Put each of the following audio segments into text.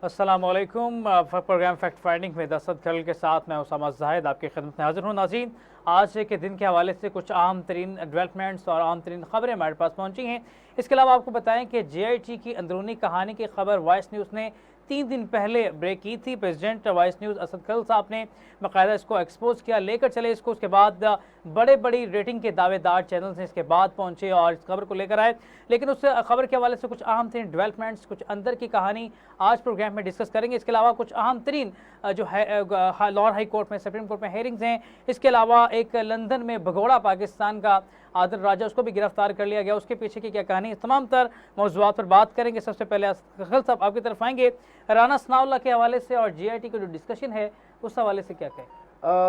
अस्सलामुअलैकुम। Programme fact finding में दस्तद खलील के साथ मैं उसामा जाहिद आपकी खिदमत में हाजिर हूँ। नाज़रीन, आज के दिन के हवाले से कुछ अहम तरीन डेवलपमेंट्स और अहम तरीन खबरें हमारे पास पहुँची हैं। इसके अलावा आपको बताएं कि JIT की अंदरूनी कहानी की खबर वॉइस न्यूज़ ने 3 दिन पहले ब्रेक की थी। President voice news Asad Khalil साहब ने बाकायदा इसको एक्सपोज किया, लेकर चले इसको। उसके बाद बड़े बड़ी रेटिंग के दावेदार चैनल्स हैं इसके बाद पहुँचे और इस खबर को लेकर आए। लेकिन उस खबर के हवाले से कुछ अहम तरीन डेवलपमेंट्स, कुछ अंदर की कहानी आज प्रोग्राम में डिस्कस करेंगे। इसके अलावा कुछ अहम तरीन जो है लाहौर हाई कोर्ट में, सुप्रीम कोर्ट में हेयरिंग्स हैं। इसके अलावा एक लंदन में भगोड़ा पाकिस्तान का आदिल राजा, उसको भी गिरफ्तार कर लिया गया, उसके पीछे की क्या कहानी, तमाम तर मौजूदात पर बात करेंगे। सबसे पहले खलील साहब आपकी तरफ आएंगे, राना सनाउल्लाह के हवाले से और JIT का जो डिस्कशन है उस हवाले से क्या कहें?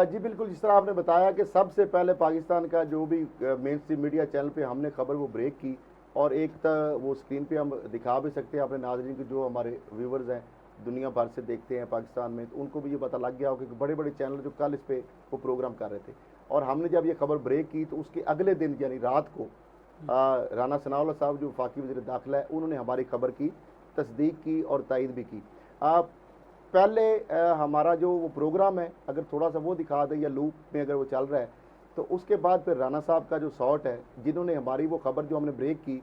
जी बिल्कुल, जिस तरह आपने बताया कि सबसे पहले पाकिस्तान का जो भी मेन स्ट्रीम मीडिया चैनल पे हमने खबर वो ब्रेक की, और एक वो स्क्रीन पे हम दिखा भी सकते हैं अपने नाज़रीन को, जो हमारे व्यूवर्स हैं दुनिया भर से देखते हैं पाकिस्तान में, तो उनको भी ये पता लग गया हो कि बड़े बड़े चैनल जो कल इस पे वो प्रोग्राम कर रहे थे। और हमने जब ये खबर ब्रेक की तो उसके अगले दिन यानी रात को राना सनाउल्लाह साहब जो वफाकी वज़ीर दाखिला है, उन्होंने हमारी खबर की तस्दीक की और तायद भी की। पहले हमारा जो वो प्रोग्राम है, अगर थोड़ा सा वो दिखा दें या लूप में अगर वो चल रहा है, तो उसके बाद फिर राना साहब का जो शॉट है, जिन्होंने हमारी वो खबर जो हमने ब्रेक की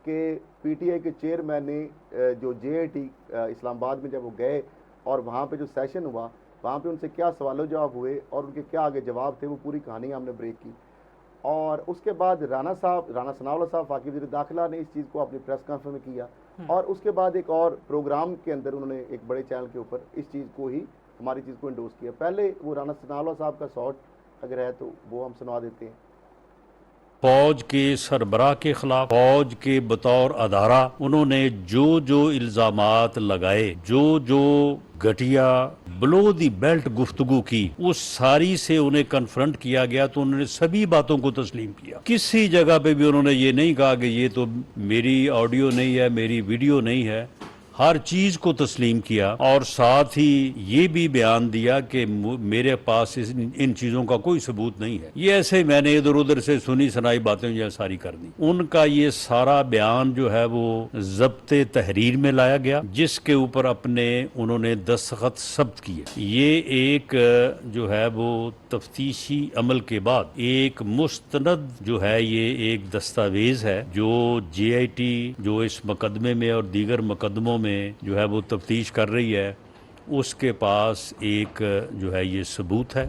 कि PTI के चेयरमैन ने जो JIT इस्लामाबाद में जब वो गए और वहाँ पे जो सेशन हुआ, वहाँ पे उनसे क्या सवाल जवाब हुए और उनके क्या आगे जवाब थे, वो पूरी कहानी हमने ब्रेक की। और उसके बाद राना सनाउल्लाह साहब वफाकी वज़ीर दाखिला ने इस चीज़ को अपनी प्रेस कॉन्फ्रेंस में किया, और उसके बाद एक और प्रोग्राम के अंदर उन्होंने एक बड़े चैनल के ऊपर इस चीज़ को ही, हमारी चीज़ को इंडोर्स किया। पहले वो राना सनाउल्लाह साहब का शॉट अगर है तो वो हम सुना देते हैं। फौज के सरबराह के खिलाफ, फौज के बतौर अदारा उन्होंने जो जो इल्जामात लगाए, जो जो घटिया बिलो दी बेल्ट गुफ्तगू की, उस सारी से उन्हें कन्फ्रंट किया गया, तो उन्होंने सभी बातों को तस्लीम किया। किसी जगह पे भी उन्होंने ये नहीं कहा कि ये तो मेरी ऑडियो नहीं है, मेरी वीडियो नहीं है। हर चीज को तस्लीम किया और साथ ही ये भी बयान दिया कि मेरे पास इन चीजों का कोई सबूत नहीं है, ये ऐसे मैंने इधर उधर से सुनी सुनाई बातें जो सारी कर दी। उनका ये सारा बयान जो है वो ज़ब्ते तहरीर में लाया गया, जिसके ऊपर अपने उन्होंने दस्तखत सब्त किए। ये एक जो है वो तफ्तीशी अमल के बाद एक मुस्तनद जो है, ये एक दस्तावेज है जो JIT जो इस मुकदमे में और दीगर मुकदमों में जो है वो तफ्तीश कर रही है, उसके पास एक जो है ये सबूत है।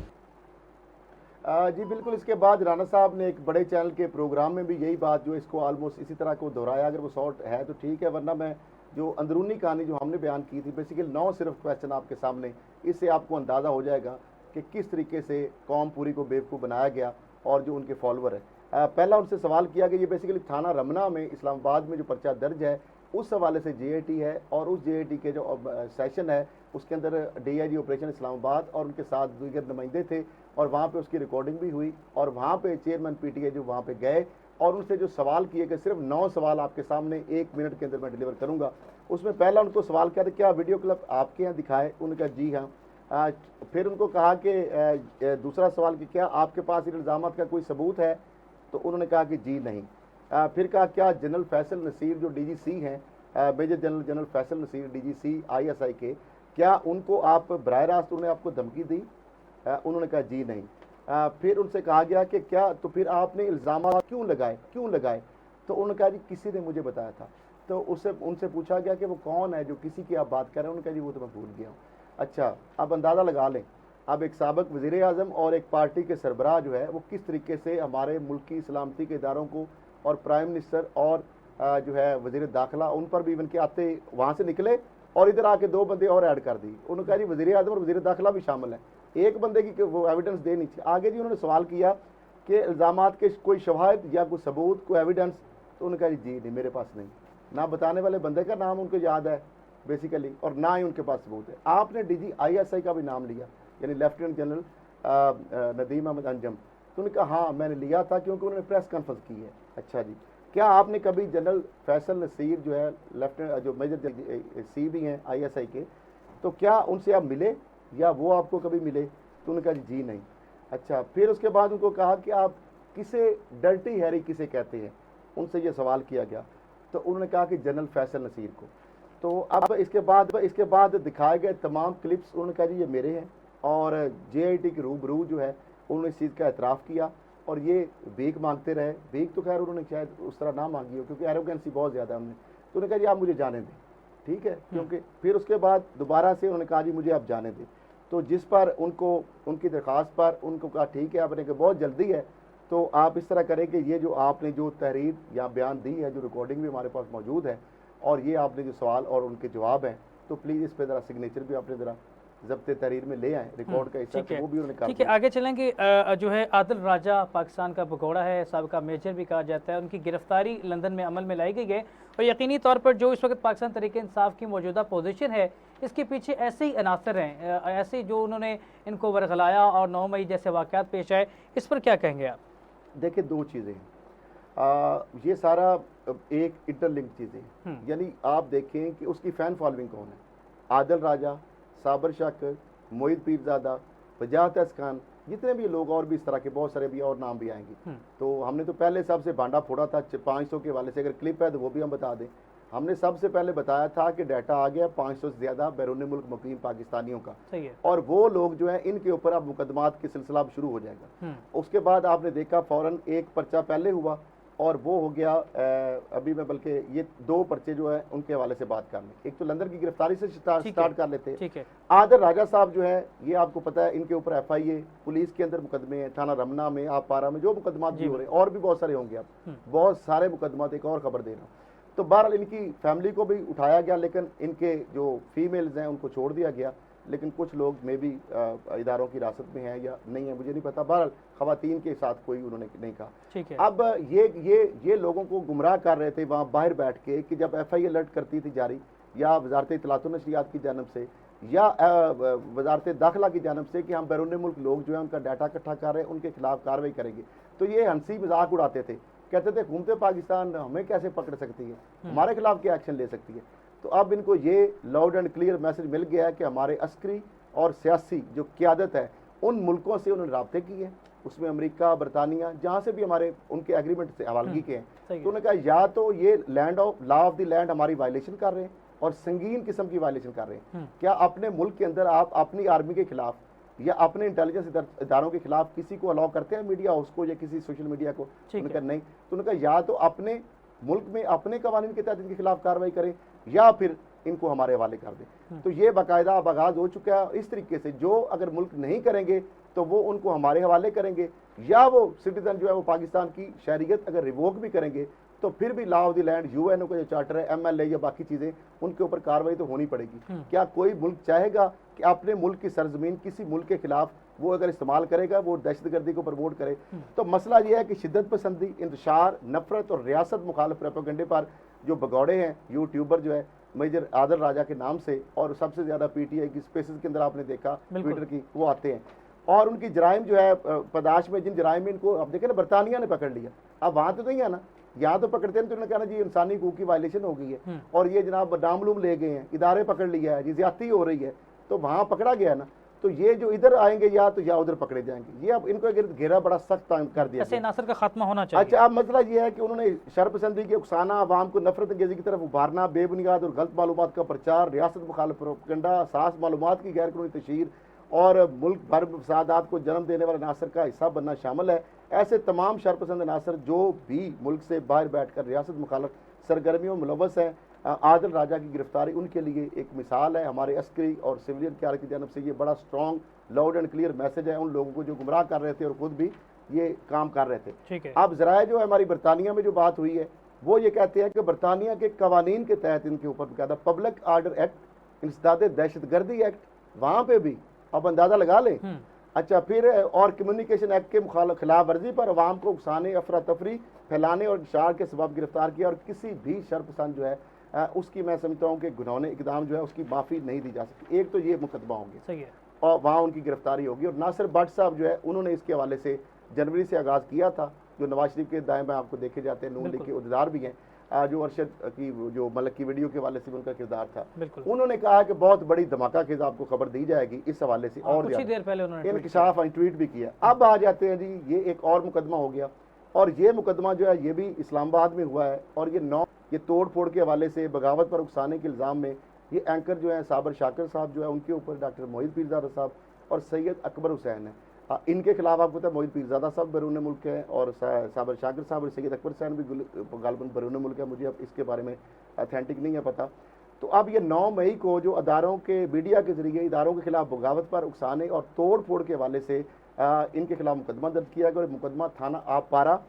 जी बिल्कुल, इसके बाद राना साहब ने एक बड़े चैनल के प्रोग्राम में भी यही बात जो इसको ऑलमोस्ट इसी तरह को दोहराया। अगर वो शॉर्ट है तो ठीक है, वरना मैं जो अंदरूनी कहानी जो हमने बयान की थी, बेसिकली 9 सिर्फ क्वेश्चन आपके सामने, इससे आपको अंदाज़ा हो जाएगा कि किस तरीके से कौम पूरी को बेवकूफ़ बनाया गया और जो उनके फॉलोअर है। पहला उनसे सवाल किया कि ये बेसिकली थाना रमना में इस्लामाबाद में जो पर्चा दर्ज है उस हवाले से JIT है, और उस JIT के जो सेशन है उसके अंदर DIG ऑपरेशन इस्लामाबाद और उनके साथ दीगर नुमाइंदे थे, और वहाँ पे उसकी रिकॉर्डिंग भी हुई, और वहाँ पे चेयरमैन PTI जो वहाँ पे गए और उनसे जो सवाल किए गए, सिर्फ 9 सवाल आपके सामने 1 मिनट के अंदर मैं डिलीवर करूँगा। उसमें पहला उनको सवाल किया था, क्या वीडियो क्लिप आपके यहाँ दिखाए? उन्होंने कहा जी हाँ। फिर उनको कहा कि दूसरा सवाल कि क्या आपके पास इन इल्ज़ामात का कोई सबूत है? तो उन्होंने कहा कि जी नहीं। फिर कहा क्या जनरल फैसल नसीर जो DGC हैं, major general Faisal Naseer DGC ISI के, क्या उनको आप बराह रास्त उन्होंने आपको धमकी दी? उन्होंने कहा जी नहीं। फिर उनसे कहा गया कि क्या तो फिर आपने इल्ज़ाम क्यों लगाए? तो उन्होंने कहा जी किसी ने मुझे बताया था। तो उनसे पूछा गया कि वो कौन है जो किसी की आप बात कर रहे हैं? उन्होंने कहा जी वो तो मैं भूल गया हूँ। अच्छा, अब अंदाज़ा लगा लें, अब एक साबिक वज़ीर आज़म और एक पार्टी के सरबराह जो है वो किस तरीके से हमारे मुल्क की सलामती के इदारों को, और प्राइम मिनिस्टर और जो है वज़ीर दाखिला, उन पर भी इवन के आते वहाँ से निकले और इधर आके 2 बंदे और ऐड कर दी। उन्होंने कहा जी वज़ीर आज़म और वज़ीर दाखिला भी शामिल है, एक बंदे की वो एविडेंस दे नहीं थी। आगे जी उन्होंने सवाल किया कि इल्ज़ामात के कोई शवाहिद या कोई सबूत, कोई एविडेंस? तो उन्होंने कहा जी नहीं, मेरे पास नहीं। ना बताने वाले बंदे का नाम उनको याद है बेसिकली, और ना ही उनके पास सबूत है। आपने DG ISI का भी नाम लिया, यानी लेफ्टिनेंट जनरल नदीम अहमद अंजम। तो उन्होंने कहा हाँ मैंने लिया था क्योंकि उन्होंने प्रेस कॉन्फ्रेंस की है। अच्छा जी, क्या आपने कभी जनरल फैसल नसीर जो है लेफ्टिनेंट जो मेजर C भी हैं ISI के, तो क्या उनसे आप मिले या वो आपको कभी मिले? तो उन्होंने कहा जी नहीं। अच्छा, फिर उसके बाद उनको कहा कि आप किसे डर्टी हैरी किसे कहते हैं? उनसे ये सवाल किया गया, तो उन्होंने कहा कि जनरल फैसल नसीर को। तो अब इसके बाद दिखाए गए तमाम क्लिप्स उन्होंने कहा जी ये मेरे हैं, और JIT के रूबरू जो है उन्होंने इस चीज़ का एतराफ़ किया, और ये भीख मांगते रहे। भीख तो खैर उन्होंने शायद उस तरह ना मांगी हो, क्योंकि एरोगेंसी बहुत ज़्यादा है उन्होंने। तो उन्होंने कहा जी आप मुझे जाने दें, ठीक है, क्योंकि फिर उसके बाद दोबारा से उन्होंने कहा जी मुझे आप जाने दें। तो जिस पर उनको उनकी दरख्वास्त पर उनको कहा ठीक है, आपने कहा बहुत जल्दी है, तो आप इस तरह करें कि ये जो आपने जो तहरीर या बयान दी है, जो रिकॉर्डिंग भी हमारे पास मौजूद है, और ये आपने जो सवाल और उनके जवाब हैं, तो प्लीज़ इस पर ज़रा सिग्नेचर भी आपने ज़रा ज़ब्ते तहरीर में ले आए, रिकॉर्ड का हिस्सा, तो वो भी उन्होंने ठीक है, आगे चलेंगे। जो है आदिल राजा पाकिस्तान का भगोड़ा है, साबिका मेजर भी कहा जाता है, उनकी गिरफ्तारी लंदन में अमल में लाई गई है, और यकीनी तौर पर जो इस वक्त पाकिस्तान तहरीक-ए-इंसाफ की मौजूदा पोजीशन है, इसके पीछे ऐसे ही अनासर हैं, ऐसे जो उन्होंने इनको वरगलाया और 9 मई जैसे वाक़यात पेश आए, इस पर क्या कहेंगे आप? देखिए, दो चीज़ें हैं, ये सारा एक इंटरलिंक चीज़ें, यानी आप देखें कि उसकी फ़ैन फॉलोइंग कौन है। आदिल राजा, साबर शाकर, मोहित पीरज़ादा, वजाहत खान, जितने भी लोग और भी इस तरह के बहुत सारे भी और नाम भी आएंगे। तो हमने तो पहले सबसे भांडा फोड़ा था 500 के वाले से, अगर क्लिप है तो वो भी हम बता दें। हमने सबसे पहले बताया था कि डाटा आ गया 500 से ज़्यादा बैरून मुल्क मुकीम पाकिस्तानियों का, सही है, और वो लोग जो हैं इनके ऊपर अब मुकदमात की सिलसिला अब शुरू हो जाएगा। उसके बाद आपने देखा फ़ौरन एक पर्चा पहले हुआ, और वो हो गया अभी मैं बल्कि ये 2 पर्चे जो है उनके हवाले से बात कर लें। एक तो लंदन की गिरफ्तारी से स्टार्ट कर लेते हैं। आदिल राजा साहब जो है, ये आपको पता है इनके ऊपर FIA पुलिस के अंदर मुकदमे हैं, थाना रमना में, आप पारा में जो मुकदमा भी हो रहे हैं, और भी बहुत सारे होंगे, आप बहुत सारे मुकदमा, एक और खबर दे रहा हूँ। तो बहरहाल इनकी फैमिली को भी उठाया गया, लेकिन इनके जो फीमेल्स हैं उनको छोड़ दिया गया, लेकिन कुछ लोग मे भी इदारों की हिरासत में हैं या नहीं है, मुझे नहीं पता। बहरहाल ख़वातीन के साथ कोई उन्होंने नहीं कहा। ठीक है। अब ये लोगों को गुमराह कर रहे थे वहाँ बाहर बैठ के कि जब FIA अलर्ट करती थी जारी, या वजारत इत्तलात व नशरियात की जानब से या वजारत दाखिला की जानब से कि हम बैरून मुल्क लोग जो है उनका डाटा इकट्ठा कर रहे हैं, उनके खिलाफ कार्रवाई करेंगे, तो ये हंसी मजाक उड़ाते थे, कहते थे हुकूमत पाकिस्तान हमें कैसे पकड़ सकती है, हमारे खिलाफ क्या एक्शन ले सकती है। तो अब इनको ये लाउड एंड क्लियर मैसेज मिल गया है कि हमारे अस्करी और सियासी जो क़यादत है उन मुल्कों से उन्होंने राब्ते किए हैं, उसमें अमेरिका, बरतानिया, जहाँ से भी हमारे उनके एग्रीमेंट से हवालगी के हैं। तो उन्होंने कहा या तो ये land of law of the land हमारी वायलेशन कर रहे हैं और संगीन किस्म की वायलेशन कर रहे हैं। क्या अपने मुल्क के अंदर आप अपनी आर्मी के खिलाफ या अपने इंटेलिजेंस इदारों के खिलाफ किसी को अलाउ करते हैं, मीडिया हाउस को या किसी सोशल मीडिया को? उन्होंने कहा नहीं। तो उन्होंने कहा या तो अपने मुल्क में अपने कवानीन के तहत इनके खिलाफ कार्रवाई करें या फिर इनको हमारे हवाले कर दें। तो ये बाकायदा अब आगाज हो चुका है इस तरीके से, जो अगर मुल्क नहीं करेंगे तो वो उनको हमारे हवाले करेंगे, या वो सिटीजन जो है वो पाकिस्तान की शहरियत अगर रिवोक भी करेंगे तो फिर भी law of the land, UN का जो चार्टर है, MLA या बाकी चीज़ें, उनके ऊपर कार्रवाई तो होनी पड़ेगी। क्या कोई मुल्क चाहेगा कि अपने मुल्क की सरजमीन किसी मुल्क के खिलाफ वो अगर इस्तेमाल करेगा, वो दहशतगर्दी को प्रमोट करे? तो मसला ये है कि शिद्दत पसंदी, इंतशार, नफरत और रियासत मुखालिफ प्रोपेगेंडे पर जो भगौड़े हैं यूट्यूबर जो है मेजर आदिल राजा के नाम से, और सबसे ज़्यादा PTI की स्पेसेस के अंदर आपने देखा ट्विटर की, वो आते हैं, और उनकी जराइम जो है पदाश में, जिन जराइम में इनको अब देखें ना बरतानिया ने पकड़ लिया, अब वहाँ तो नहीं है ना, यहाँ तो पकड़ते हैं तो उन्होंने कहना जी इंसानी हकूक की वायलेशन हो गई है, और ये जनाब नामलूम ले गए हैं, इदारे पकड़ लिया है, जी ज्यादती हो रही है, तो वहाँ पकड़ा गया ना। तो ये जो इधर आएंगे या तो या उधर पकड़े जाएंगे, ये अब इनको घेरा बड़ा सख्त कर दिया। ऐसे नासर का खात्मा होना चाहिए। अच्छा, अब मसला ये है कि उन्होंने शरपसंदी की उकसाना, आवाम को नफरत अंगेजी की तरफ उभारना, बेबुनियाद और गलत मालूमात का प्रचार, रियासत मुखालिफ प्रोपेगेंडा, सास मालूमात की गैर कानूनी तशहीर और मुल्क भर में फसादात को जन्म देने वाले नासर का हिस्सा बनना शामिल है। ऐसे तमाम शरपसंद नासर जो भी मुल्क से बाहर बैठ कर रियासत मुखालिफ सरगर्मियों में मुलव्वस हैं, आदिल राजा की गिरफ्तारी उनके लिए एक मिसाल है। हमारे अस्करी और सिविलियन क़यादत की जानब से ये बड़ा strong loud and clear message है उन लोगों को जो गुमराह कर रहे थे और खुद भी ये काम कर रहे थे। ठीक है। अब ज़राए जो है हमारी बरतानिया में जो बात हुई है वो ये कहते हैं कि बरतानिया के कवानीन के तहत इनके ऊपर कहता पब्लिक आर्डर एक्ट, इंसदाद दहशतगर्दी एक्ट, वहाँ पे भी अब अंदाज़ा लगा लें। अच्छा, फिर और कम्युनिकेशन एक्ट के खिलाफ वर्जी पर अवाम को उकसाने, अफरा तफरी फैलाने और इशार के सबब गिरफ्तार किया, और किसी भी शरपसंद जो है उसकी मैं समझता हूँ कि गुनाहों इकदाम जो है उसकी माफ़ी नहीं दी जा सकती। एक तो ये मुकदमा होंगे, सही है, और वहाँ उनकी गिरफ्तारी होगी। और नासिर भट्ट साहब जो है उन्होंने इसके हवाले से जनवरी से आगाज़ किया था, जो नवाज शरीफ के दाएं बाएं आपको देखे जाते हैं, नून लीग के उहदेदार भी हैं, जो अरशद की जो मलक की वीडियो के हवाले से उनका किरदार था, उन्होंने कहा कि बहुत बड़ी धमाका खेज आपको खबर दी जाएगी इस हवाले से, और कुछ देर पहले उन्होंने इंकशाफ ट्वीट भी किया। अब आ जाते हैं जी, ये एक और मुकदमा हो गया और ये मुकदमा जो है ये भी इस्लामाबाद में हुआ है, और ये तोड़ फोड़ के हवाले से बगावत पर उकसाने के इल्ज़ाम में ये एंकर जो है साबर शाकिर साहब जो है उनके ऊपर डॉक्टर मोहित पीरज़ादा साहब और सैयद अकबर हुसैन है, इनके खिलाफ आपको पता है मोहित पीरज़ादा साहब बैरून मुल्क है और साबर शाकिर साहब और सैयद अकबर हुसैन भी गालिबन बैरून मुल्क है, मुझे अब इसके बारे में अथेंटिक नहीं है पता। तो अब ये 9 मई को जो अदारों के मीडिया के जरिए इदारों के खिलाफ बगावत पर उकसाने और तोड़ फोड़ के हवाले से इनके खिलाफ मुकदमा दर्ज किया गया और मुकदमा थाना आपारा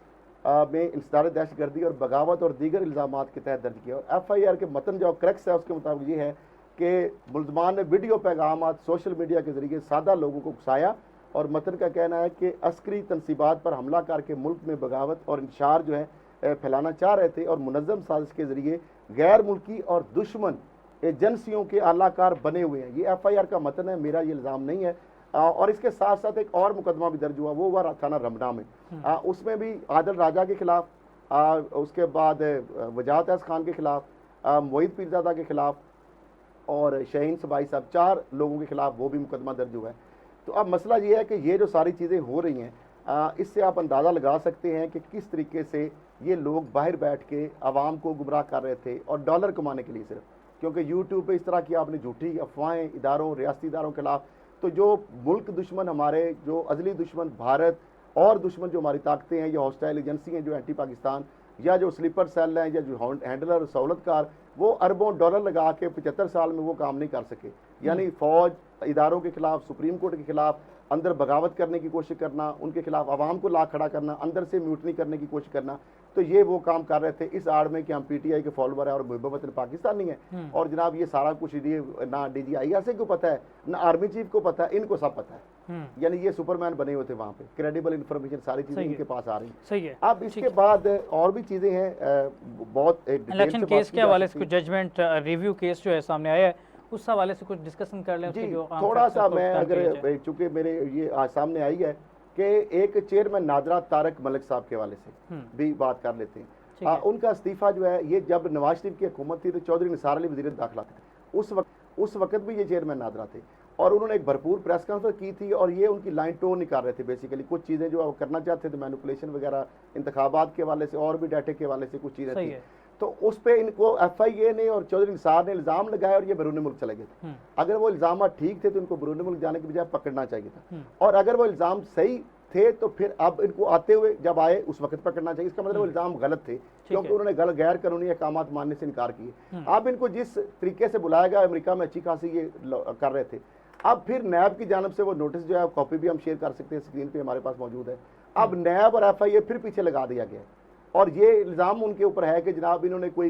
में इंसदार दहशतगर्दी और बगावत और दीगर इल्ज़ाम के तहत दर्ज किया। और FIR के मतन जो क्रक्स है उसके मुताबिक ये है कि मुलजमान ने वीडियो पैगाम सोशल मीडिया के जरिए सादा लोगों को उकसाया, और मतन का कहना है कि अस्करी तनसीबात पर हमला करके मुल्क में बगावत और इंतशार जो है फैलाना चाह रहे थे, और मुनज़्ज़म साजिश के जरिए गैर मुल्की और दुश्मन एजेंसियों के आलाकार बने हुए हैं। ये FIR का मतन है, मेरा ये इल्ज़ाम नहीं है। और इसके साथ साथ एक और मुकदमा भी दर्ज हुआ, वो हुआ थाना रमना में। उसमें भी आदिल राजा के खिलाफ, उसके बाद वजाहत एस खान के खिलाफ, मोहित पीरज़ादा के खिलाफ और शहीन सबाई साहब, 4 लोगों के खिलाफ वो भी मुकदमा दर्ज हुआ है। तो अब मसला ये है कि ये जो सारी चीज़ें हो रही हैं, इससे आप अंदाज़ा लगा सकते हैं कि किस तरीके से ये लोग बाहर बैठ के आवाम को गुमराह कर रहे थे और डॉलर कमाने के लिए सिर्फ, क्योंकि यूट्यूब पे इस तरह की आपने झूठी अफवाहें इदारों रियासती इदारों के खिलाफ, तो जो मुल्क दुश्मन हमारे, जो अजली दुश्मन भारत और दुश्मन जो हमारी ताकतें हैं या हॉस्टाइल एजेंसी हैं जो एंटी पाकिस्तान या जो स्लीपर सेल हैं या जो हैंडलर सहूलतकार, वो अरबों डॉलर लगा के 75 साल में वो काम नहीं कर सके। यानी फौज इदारों के खिलाफ, सुप्रीम कोर्ट के खिलाफ अंदर बगावत करने की कोशिश करना, उनके खिलाफ आवाम को ला खड़ा करना, अंदर से म्यूटनी करने की कोशिश करना, तो ये वो काम कर रहे थे इस आड़ में कि हम PTI के फॉलोअर है और मुहिब वतन पाकिस्तानी है। और जनाब ये सारा कुछ ये ना DGIRC को पता है, ना आर्मी चीफ को पता है, इनको सब पता है। यानी ये सुपरमैन बने हुए थे वहाँ पे, क्रेडिबल इंफॉर्मेशन सारी चीजें इनके पास आ रही सही है। अब इसके बाद और भी चीजें हैं, बहुत इलेक्शन केस के हवाले से कुछ जजमेंट रिव्यू केस जो है सामने आया है, उस हवाले से कुछ डिस्कशन कर लें। जी थोड़ा सा मैं अगर चूंकि मेरे ये आज सामने आई है कि एक चेयरमैन नादरा तारक मलिक साहब के हवाले से भी बात कर लेते हैं। उनका इस्तीफा जो है, ये जब नवाज शरीफ की हुकूमत थी तो चौधरी निसार अली वज़ीर दाखिला थे, उस वक्त भी ये चेयरमैन नादरा थे, और उन्होंने एक भरपूर प्रेस कॉन्फ्रेंस की थी और ये उनकी लाइन टोन नहीं कर रहे थे। बेसिकली कुछ चीज़ें जो करना चाहते थे, मैनिपुलेशन वगैरह इंतखाबात के हवाले से और भी डाटे के हवाले से कुछ चीज़ें थी, तो उस पर इनको FIA ने और चौधरी निसार ने इल्ज़ाम लगाया और ये बैरून मुल्क चले गए थे। अगर वो इल्ज़ाम ठीक थे तो इनको बैरून मुल्क जाने के बजाय पकड़ना चाहिए था, और अगर वो इल्ज़ाम सही थे तो फिर अब इनको आते हुए जब आए उस वक्त पकड़ना चाहिए। इसका मतलब वो इल्ज़ाम गलत थे क्योंकि उन्होंने गैर कानूनी अहकाम मानने से इनकार किए। अब इनको जिस तरीके से बुलाया गया, अमेरिका में अच्छी खासी ये कर रहे थे, अब फिर नैब की जानब से वो नोटिस जो है कॉपी भी हम शेयर कर सकते हैं, स्क्रीन पे हमारे पास मौजूद है। अब नैब और FIA फिर पीछे लगा दिया गया है, और ये इल्ज़ाम उनके ऊपर है कि जनाब इन्होंने कोई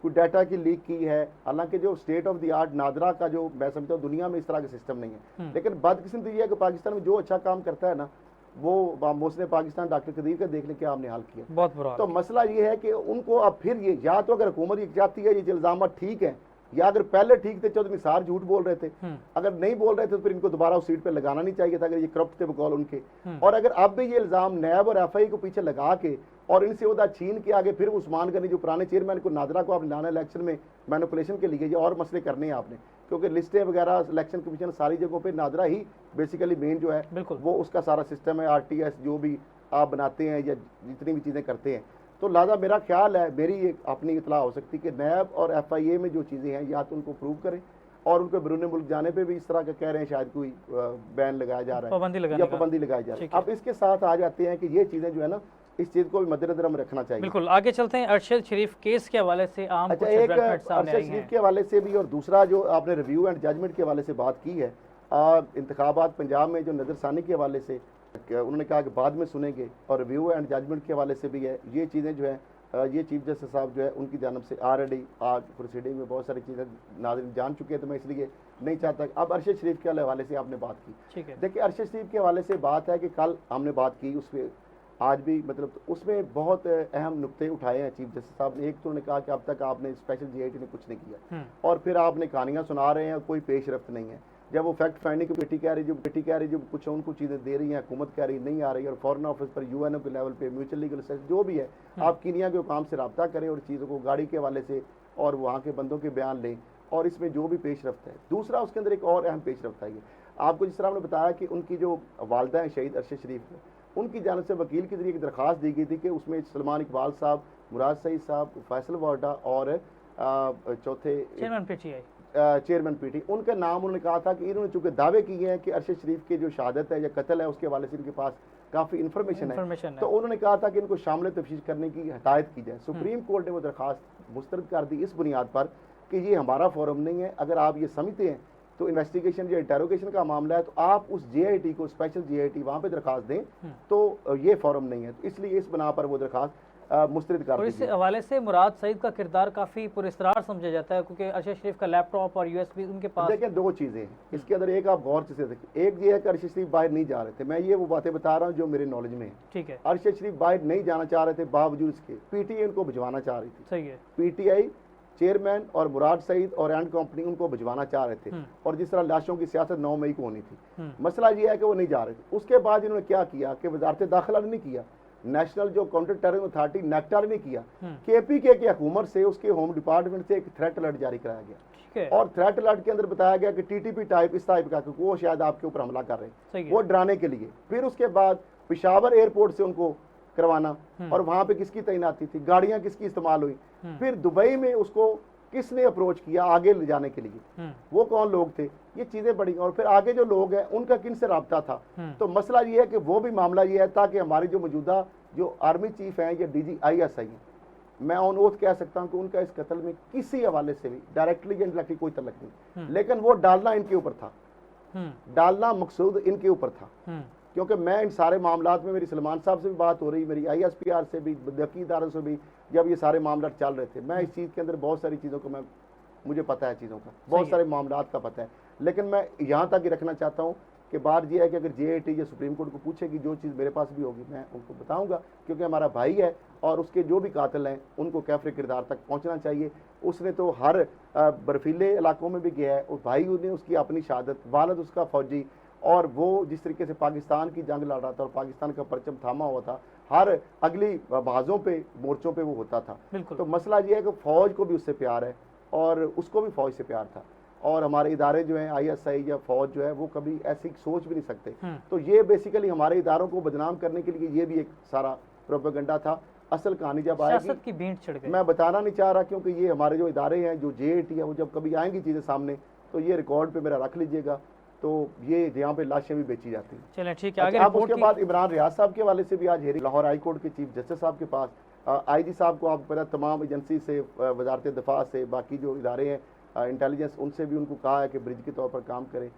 डाटा की लीक की है। हालांकि जो state of the art NADRA का जो मैं समझता हूँ दुनिया में इस तरह का सिस्टम नहीं है, लेकिन बदकिस्मती ये है कि पाकिस्तान में जो अच्छा काम करता है ना, वो उसने पाकिस्तान डॉक्टर कदीर का देख ले क्या हमने हाल किया, बहुत बुरा। तो मसला ये है कि उनको अब फिर ये, या तो अगर हुकूमत ये चाहती है ये इल्ज़ाम ठीक है, या अगर पहले ठीक थे चौधरी निसार झूठ बोल रहे थे, अगर नहीं बोल रहे थे तो फिर इनको दोबारा उस सीट पे लगाना नहीं चाहिए था अगर ये करप्ट थे बकौल उनके। और अगर अब भी ये इल्ज़ाम नैब और FIA को पीछे लगा के और इनसे उदा छीन के आगे फिर उस्मान गनी जो पुराने चेयरमैन को नादरा को आपने लाना इलेक्शन में मैनिपुलेशन के लिए, ये और मसले करने हैं आपने, क्योंकि लिस्टें वगैरह इलेक्शन कमीशन सारी जगहों पे नादरा ही बेसिकली मेन जो है वो उसका सारा सिस्टम है, RTS जो भी आप बनाते हैं या जितनी भी चीज़ें करते हैं। तो लिहाजा मेरा ख्याल है, मेरी एक अपनी इतला हो सकती है कि नैब और FIA में जो चीज़ें हैं या तो उनको प्रूव करें, और उनको बैरून मुल्क जाने पे भी इस तरह का कह रहे हैं शायद कोई बैन लगाया जा रहा है या पाबंदी लगाई जा रही है। अब इसके साथ आ जाते हैं कि ये चीज़ें जो है ना, इस चीज़ को भी मद्देनजर में रखना चाहिए। बिल्कुल, आगे चलते हैं। अरशद शरीफ केस के हवाले से आम अच्छा, एक अरशद शरीफ के हवाले से भी, और दूसरा जो आपने रिव्यू एंड जजमेंट के हवाले से बात की है, इंतखाबात पंजाब में जो नज़रसानी के हवाले से उन्होंने कहा कि बाद में सुनेंगे, और रिव्यू एंड जजमेंट के हवाले से भी है। ये चीज़ें जो है ये चीफ जस्टिस साहब जो है उनकी जानब से ऑलरेडी आज प्रोसीडिंग में बहुत सारी चीज़ें नाज़रीन जान चुके हैं, तो मैं इसलिए नहीं चाहता। अब अरशद शरीफ के हवाले से आपने बात की, ठीक है। देखिए अरशद शरीफ के हवाले से बात है कि कल हमने बात की, उस पर आज भी मतलब तो उसमें बहुत अहम नुक्ते उठाए हैं चीफ जस्टिस साहब ने। एक तो उन्होंने कहा कि अब तक आपने स्पेशल GIT ने कुछ नहीं किया, और फिर आपने कहानियाँ सुना रहे हैं, कोई पेश रफ्त नहीं है। जब वो फैक्ट फाइंडिंग कमेटी कह रही जो कुछ उनको चीज़ें दे रही हैं, हुकूमत कह रही नहीं आ रही, और फॉरेन ऑफिस पर UNO के लेवल पे म्यूचुअल लीगल असिस्टेंस जो भी है, आप कीनिया के हुकाम से रब्ता करें और चीज़ों को गाड़ी के हवाले से और वहाँ के बंदों के बयान लें, और इसमें जो भी पेश रफ्त है। दूसरा उसके अंदर एक और अहम पेश रफ्त है, आपको जिस तरह हमने बताया कि उनकी जो वालदा हैं शहीद अरशद शरीफ, उनकी जानिब से वकील के जरिए एक दरख्वास्त दी गई थी कि उसमें सलमान इकबाल साहब, मुराद सईद साहब, फैसल वाडा और चौथे चेयरमैन पीटी, उनका नाम उन्होंने कहा था कि इन्होंने चूंकि दावे किए हैं कि अरशद शरीफ की जो शहादत है या कत्ल है उसके हवाले से इनके पास काफ़ी इन्फॉर्मेशन है, तो उन्होंने कहा था कि इनको शामिल तफ्तीश करने की हदायत की जाए। सुप्रीम कोर्ट ने वो दरख्वास्त मुस्तरद कर दी इस बुनियाद पर कि ये हमारा फोरम नहीं है। अगर आप ये समझते हैं तो इन्वेस्टिगेशन या इंटेरोगेशन का मामला है तो आप उस JIT को, स्पेशल JIT वहाँ पे दरख्वास्त दें, तो ये फोरम नहीं है। तो इसलिए इस बना पर वो दरख्वास्त मुस्तरद कर दी। इस हवाले से मुराद सईद का किरदार काफ़ी पुरस्कार समझा जाता है क्योंकि अरशद शरीफ का लैपटॉप और USB उनके पास। देखिए दो चीज़ें हैं इसके अंदर, एक आप गौर से देखिए, एक ये है कि अरशद शरीफ बाहर नहीं जा रहे थे, मैं ये वो बातें बता रहा हूँ जो मेरे नॉलेज में है। ठीक है, अरशद शरीफ बाहर नहीं जाना चाह रहे थे, बावजूद इसके PTI उनको भिजवाना चाह रही थी। सही है, PTI चेयरमैन और मुराद सईद और एंड कंपनी उनको भिजवाना चाह रहे थे, और जिस तरह लाशों की सियासत 9 मई को होनी थी, मसला ये है कि वो नहीं जा रहे थे। उसके बाद इन्होंने क्या किया कि वजारत दाखिला ने नहीं किया, नेशनल जो काउंटर टेररिज्म अथॉरिटी नेक्टा ने किया, KPK की हुकूमत से उसके होम डिपार्टमेंट से एक थ्रेट अलर्ट जारी कराया गया, और थ्रेट अलर्ट के अंदर बताया गया कि TTP टाइप इस टाइप का वो शायद आपके ऊपर हमला कर रहे हैं, वो डराने के लिए। फिर उसके बाद पेशावर एयरपोर्ट से उनको करवाना, और वहां पे किसकी तैनाती थी, गाड़ियां किसकी इस्तेमाल हुई, फिर दुबई में उसको किसने अप्रोच किया आगे ले जाने के लिए, वो कौन लोग थे, ये चीजें बड़ी, और फिर आगे जो लोग हैं उनका किन से राब्ता था। तो मसला ये है कि वो भी मामला ये है ताकि हमारी जो मौजूदा जो आर्मी चीफ हैं या DG ISI हैं, मैं ऑन ओथ कह सकता हूं कि उनका इस कत्ल में किसी हवाले से भी डायरेक्टली या इनडायरेक्टली कोई तल्लुक नहीं, लेकिन वो डालना इनके ऊपर था, डालना मकसूद इनके ऊपर था। क्योंकि मैं इन सारे मामलात में, मेरी सलमान साहब से भी बात हो रही, मेरी ISPR से भी, वकी इदारों से भी, जब ये सारे मामला चल रहे थे, मैं इस चीज़ के अंदर बहुत सारी चीज़ों को मुझे पता है, चीज़ों का बहुत सारे मामलात का पता है, लेकिन मैं यहाँ तक ही रखना चाहता हूँ कि बात यह है कि अगर JIT या सुप्रीम कोर्ट को पूछेगी, जो चीज़ मेरे पास भी होगी मैं उनको बताऊँगा, क्योंकि हमारा भाई है और उसके जो भी कातिल हैं उनको कैफरे किरदार तक पहुँचना चाहिए। उसने तो हर बर्फीले इलाकों में भी गया है, उस भाई ने उसकी अपनी शहादत, वालिद उसका फौजी, और वो जिस तरीके से पाकिस्तान की जंग लड़ रहा था और पाकिस्तान का परचम थामा हुआ था, हर अगली बाजों पे, मोर्चों पे वो होता था। तो मसला ये है कि फ़ौज को भी उससे प्यार है और उसको भी फ़ौज से प्यार था, और हमारे इदारे जो हैं ISI या फ़ौज जो है वो कभी ऐसी सोच भी नहीं सकते। तो ये बेसिकली हमारे इदारों को बदनाम करने के लिए ये भी एक सारा प्रोपेगेंडा था। असल कहानी जब आएगी की भीड़ छिड़ गई, मैं बताना नहीं चाह रहा, क्योंकि ये हमारे जो इदारे हैं, जो JIT है, वो जब कभी आएंगी चीज़ें सामने तो ये रिकॉर्ड पे मेरा रख लीजिएगा। तो ये यहाँ पे लाशें भी बेची जाती हैं। चलें ठीक है, आगे आप उसके बाद इमरान रियाज साहब के हवाले से भी आज हेरी लाहौर हाई कोर्ट के चीफ जस्टिस साहब के पास, IG साहब को आप पता, तमाम एजेंसी से, वजारत दिफा से, बाकी जो इदारे हैं इंटेलिजेंस, उनसे भी उनको कहा है कि ब्रिज के तौर पर काम करें।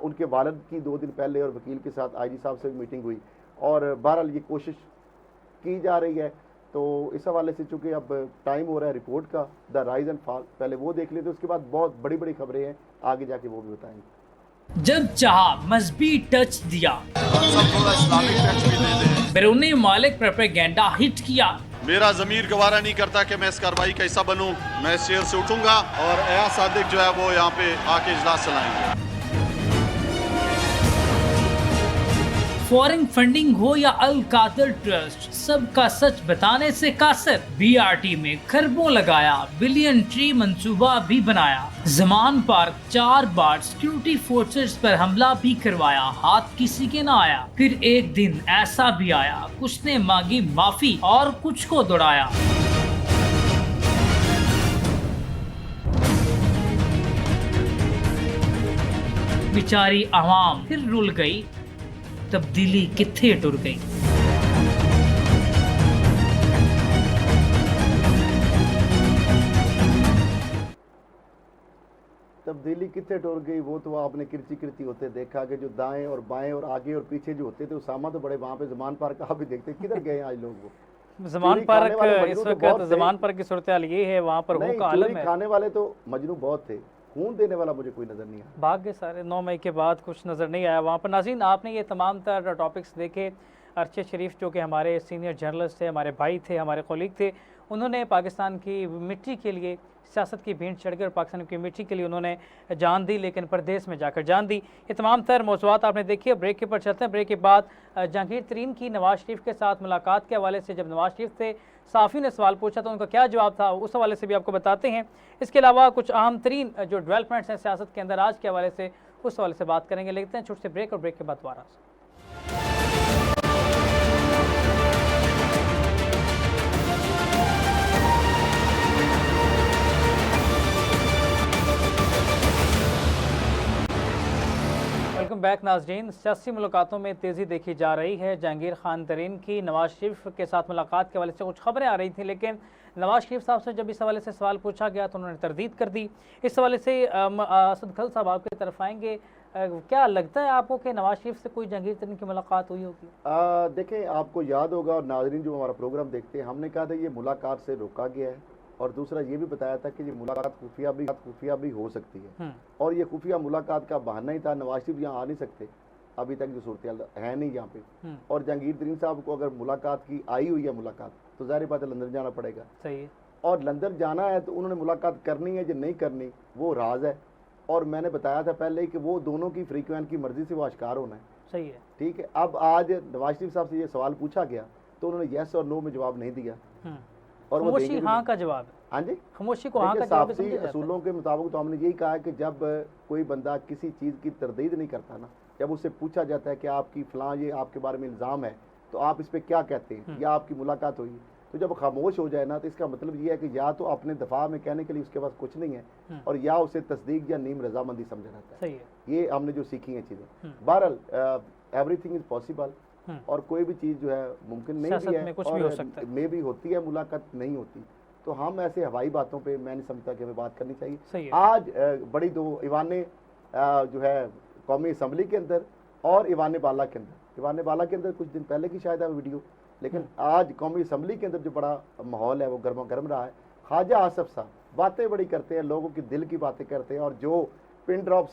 उनके वालिद की 2 दिन पहले और वकील के साथ IG साहब से भी मीटिंग हुई, और बहरहाल ये कोशिश की जा रही है। तो इस हवाले से चूँकि अब टाइम हो रहा है रिपोर्ट का, द राइज एंड फॉल, पहले वो देख लेते, उसके बाद बहुत बड़ी बड़ी खबरें हैं, आगे जाके वो भी बताएंगे। जब चाहा मजहबी टच दिया, बैरूनी मालिक प्रोपेगेंडा हिट किया। मेरा ज़मीर गवारा नहीं करता कि मैं इस कार्रवाई का हिस्सा बनूं। मैं इस चेयर से उठूंगा और एया सादिक जो है वो यहाँ पे आके इजलास चलाएंगे। फॉरेन फंडिंग हो या अल कातिल ट्रस्ट, सबका सच बताने से कासिर। BRT में खरबों लगाया, बिलियन ट्री मंसूबा भी बनाया। जमान पार्क 4 बार सिक्योरिटी फोर्सेस पर हमला भी करवाया, हाथ किसी के ना आया। फिर एक दिन ऐसा भी आया, कुछ ने मांगी माफी और कुछ को दौड़ाया। बेचारी आवाम फिर रुल गई, तब्दीली किथे टुर गई। तब्दीली कितने टुर गई, वो तो आपने किरची किरची होते देखा कि जो दाएं और बाएं और आगे और पीछे जो होते थे, उसामा तो बड़े वहाँ पे जमान पार्क आप भी देखते, किधर गए आज लोग। वो जमान पार्क इस वक्त जमान पार्क की सूरत हाल ये है, वहाँ पर हूँ का आलम है। खाने वाले तो मजनू बहुत थे, खून देने वाला मुझे कोई नज़र नहीं आया। भाग गए सारे, 9 मई के बाद कुछ नज़र नहीं आया वहाँ पर। नाज़रीन, आपने ये तमाम तर टॉपिक्स देखे। अरशद शरीफ जो कि हमारे सीनियर जर्नलिस्ट थे, हमारे भाई थे, हमारे कलीग थे, उन्होंने पाकिस्तान की मिट्टी के लिए सियासत की भीड़ चढ़ गई और पाकिस्तान की मिट्टी के लिए उन्होंने जान दी, लेकिन परदेश में जाकर जान दी। ये तमाम तर मौज़ूआत आपने देखी। ब्रेक के ऊपर चलते हैं। ब्रेक के बाद जहांगीर तरीन की नवाज शरीफ के साथ मुलाकात के हवाले से, जब नवाज शरीफ थे, साफ़ी ने सवाल पूछा तो उनका क्या जवाब था, उस हवाले से भी आपको बताते हैं। इसके अलावा कुछ अहम तरीन जो डेवलपमेंट्स हैं सियासत के अंदर आज के हवाले से, उस हवाले से बात करेंगे। लेते हैं छोटे से ब्रेक, और ब्रेक के बाद दोबारा से। बैक नाज़रीन। सियासी मुलाकातों में तेज़ी देखी जा रही है। जहांगीर खान तरीन की नवाज शरीफ के साथ मुलाकात के हवाले से कुछ खबरें आ रही थी, लेकिन नवाज शरीफ साहब से जब इस हवाले से सवाल पूछा गया तो उन्होंने तरदीद कर दी। इस हवाले से असद खल साहब आपकी तरफ आएंगे। क्या लगता है आपको कि नवाज शरीफ से कोई जहांगीर तरीन की मुलाकात हुई होगी? देखें, आपको याद होगा और नाज़रीन जो हमारा प्रोग्राम देखते हैं, हमने कहा था ये मुलाकात से रोका गया है और दूसरा ये भी बताया था कि ये मुलाकात खुफिया भी हो सकती है और ये खुफिया मुलाकात का बहाना ही था। नवाज शरीफ यहाँ आ नहीं सकते, अभी तक जो सूरत है नहीं यहाँ पे, और जहांगीर तरीन साहब को अगर मुलाकात की आई हुई है मुलाकात तो ज़ाहिर बात है लंदन जाना पड़ेगा। सही है। और लंदन जाना है तो उन्होंने मुलाकात करनी है या नहीं करनी वो राज है, और मैंने बताया था पहले कि वो दोनों की फ्रीक्वेंट की मर्जी से वो आश्कार होना है। सही है, ठीक है। अब आज नवाज शरीफ साहब से ये सवाल पूछा गया तो उन्होंने येस और नो में जवाब नहीं दिया और वो खामोशी हाँ का जवाब है। हाँ जी, खामोशी को हाँ का जवाब साफ़ी असूलों के मुताबिक तो हमने यही कहा है कि जब कोई बंदा किसी चीज़ की तरदीद नहीं करता ना, जब उससे पूछा जाता है कि आपकी फ़लाँ ये आपके बारे में इल्ज़ाम है तो आप इस पर क्या कहते हैं या आपकी मुलाकात हुई, तो जब खामोश हो जाए ना तो इसका मतलब ये है कि या तो अपने दफा में कहने के लिए उसके पास कुछ नहीं है और या उसे तस्दीक या नीम रजामंदी समझा जाता है। सही है। ये हमने जो सीखी हैं चीज़ें। बहरहाल एवरीथिंग इज़ पॉसिबल और कोई भी चीज़ जो है मुमकिन नहीं भी है कुछ भी हो सकता है, मे भी होती है, मुलाकात नहीं होती। तो हम ऐसे हवाई बातों पे मैं नहीं समझता कि हमें बात करनी चाहिए। सही है। आज बड़ी दो ईवान जो है कौमी असम्बली के अंदर और ईवान बाला के अंदर, ईवान बाला के अंदर कुछ दिन पहले की शायद है वीडियो, लेकिन आज कौमी असम्बली के अंदर जो बड़ा माहौल है वो गर्मा गर्म रहा है। ख्वाजा आसफ साहब बातें बड़ी करते हैं, लोगों की दिल की बातें करते हैं, और जो पिन ड्रॉप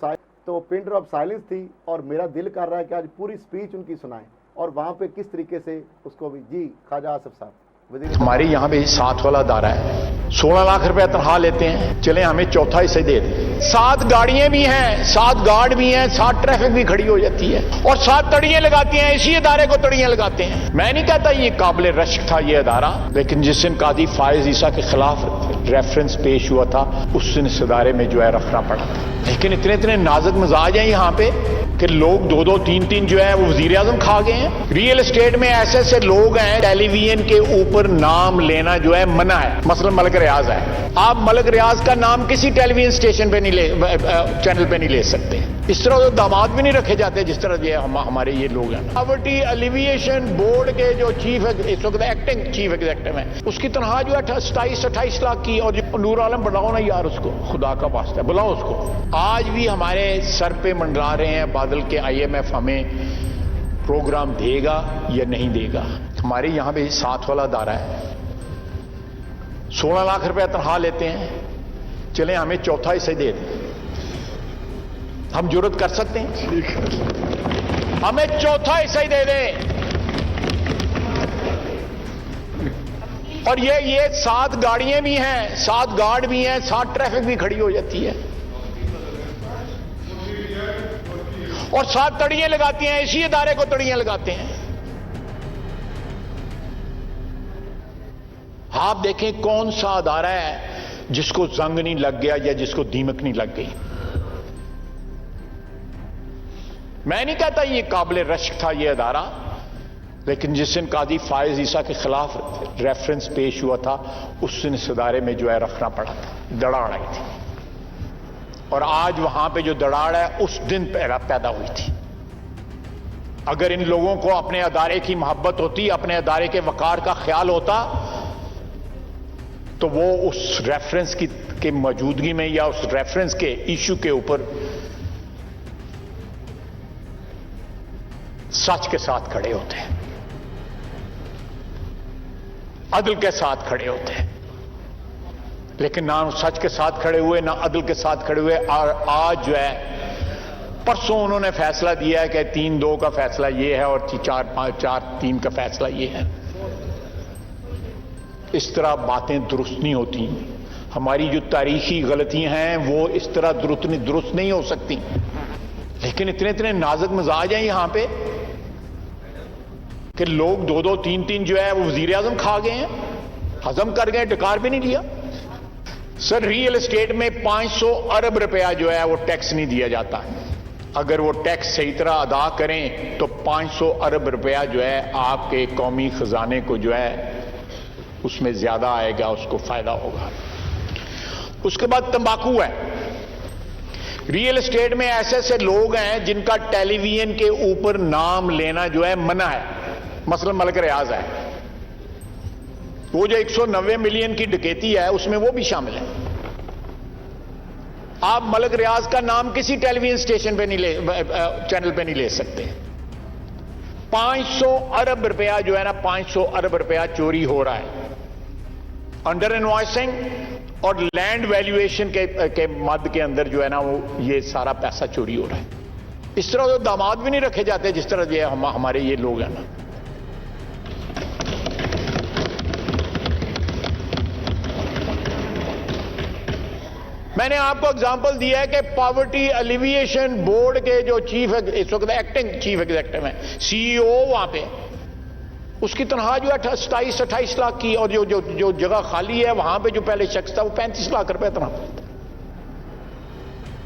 साइलेंस थी और मेरा दिल कर रहा है कि आज पूरी स्पीच उनकी सुनाएं और वहाँ पे किस तरीके से उसको भी। जी ख्वाजा आसफ साहब। हमारे यहाँ भी 7 वाला दायरा है, 16 लाख रुपए तनख्वाह लेते हैं, चले हमें चौथा हिस्सा दे दें। 7 गाड़ियां भी हैं, 7 गार्ड भी हैं, 7 ट्रैफिक भी खड़ी हो जाती है और 7 तड़ियां लगाते हैं, इसी अदारे को तड़ियां लगाते हैं। मैं नहीं कहता ये काबिल रश्क था ये अदारा, लेकिन जिस दिन कादी फायज ईसा के खिलाफ रेफरेंस पेश हुआ था उस दिन इस अदारे में जो है रखना पड़ा था। लेकिन इतने नाजुक मिजाज हैं यहाँ पे कि लोग 2-2, 3-3 जो है वो वजीर आजम खा गए हैं। रियल एस्टेट में ऐसे लोग हैं, टेलीविजन के ऊपर नाम लेना जो है मना है। मसलन मलक रियाज है, आप मलक रियाज का नाम किसी टेलीविजन स्टेशन पे नहीं चैनल पे नहीं ले सकते। इस तरह तो दामाद भी नहीं रखे जाते जिस तरह ये हमारे ये लोग हैं। पॉवर्टी एलिविएशन बोर्ड के जो चीफ इस वक्त एक्टिंग चीफ एग्जीक्यूटिव है, उसकी तनख्वाह जो है 27-28 लाख की। और नूर आलम बुलाओ ना यार उसको, खुदा का वास्ता बुलाओ उसको। आज भी हमारे सर पे मंडरा रहे हैं बादल के IMF हमें प्रोग्राम देगा या नहीं देगा। हमारे यहाँ भी 7 वाला दायरा है, 16 लाख रुपए तनख्वाह लेते हैं, चले हमें चौथा हिस्सा दे दें। हम जुर्रत कर सकते हैं, हमें चौथा हिस्सा ही दे दें। और ये 7 गाड़ियां भी हैं, 7 गार्ड भी हैं, 7 ट्रैफिक भी खड़ी हो जाती है और 7 तड़ियां लगाती हैं, इसी अदारे को तड़ियां लगाते हैं। आप देखें कौन सा अदारा है जिसको जंग नहीं लग गया या जिसको दीमक नहीं लग गई। मैं नहीं कहता ये काबिल रश्क था ये अदारा, लेकिन जिस दिन कादी फायज ईसा के खिलाफ रेफरेंस पेश हुआ था उस दिन इस अदारे में जो है रखना पड़ा था, दराड़ आई थी। और आज वहां पे जो दराड़ है उस दिन पैदा हुई थी। अगर इन लोगों को अपने अदारे की मोहब्बत होती, अपने अदारे के वकार का ख्याल होता, तो वो उस रेफरेंस के मौजूदगी में या उस रेफरेंस के इशू के ऊपर सच के साथ खड़े होते हैं, अदल के साथ खड़े होते हैं। लेकिन ना सच के साथ खड़े हुए, ना अदल के साथ खड़े हुए। और आज जो है परसों उन्होंने फैसला दिया है कि 3-2 का फैसला ये है और 4-5-4-3 का फैसला ये है। इस तरह बातें दुरुस्त नहीं होती। हमारी जो तारीखी गलतियां हैं वो इस तरह दुरुस्त नहीं हो सकती। लेकिन इतने नाजुक मिजाज हैं यहां पे कि लोग 2-2, 3-3 जो है वो वजीर आजम खा गए हैं, हजम कर गए, डकार भी नहीं लिया। सर रियल एस्टेट में 500 अरब रुपया जो है वो टैक्स नहीं दिया जाता। अगर वो टैक्स सही तरह अदा करें तो 500 अरब रुपया जो है आपके कौमी खजाने को जो है उसमें ज्यादा आएगा, उसको फायदा होगा। उसके बाद तंबाकू है, रियल एस्टेट में ऐसे ऐसे लोग हैं जिनका टेलीविजन के ऊपर नाम लेना जो है मना है, मसलन मलिक रियाज है, वो जो 190 मिलियन की डकैती है उसमें वो भी शामिल है। आप मलिक रियाज का नाम किसी टेलीविजन स्टेशन पे नहीं ले, चैनल पे नहीं ले सकते। 500 अरब रुपया जो है ना, 500 अरब रुपया चोरी हो रहा है अंडर इनवॉइसिंग और लैंड वैल्यूएशन के मद के अंदर जो है ना, वो ये सारा पैसा चोरी हो रहा है। इस तरह तो दामाद भी नहीं रखे जाते जिस तरह ये हमारे ये लोग हैं ना। मैंने आपको एग्जांपल दिया है कि पॉवर्टी एलिविएशन बोर्ड के जो चीफ, इस वक्त एक्टिंग चीफ एग्जीक्यूटिव हैं, सीईओ वहां पे, उसकी तनख्वाह जो है 27-28 लाख की, और जो जगह खाली है वहां पे जो पहले शख्स था वो 35 लाख रुपए तनख्वाह।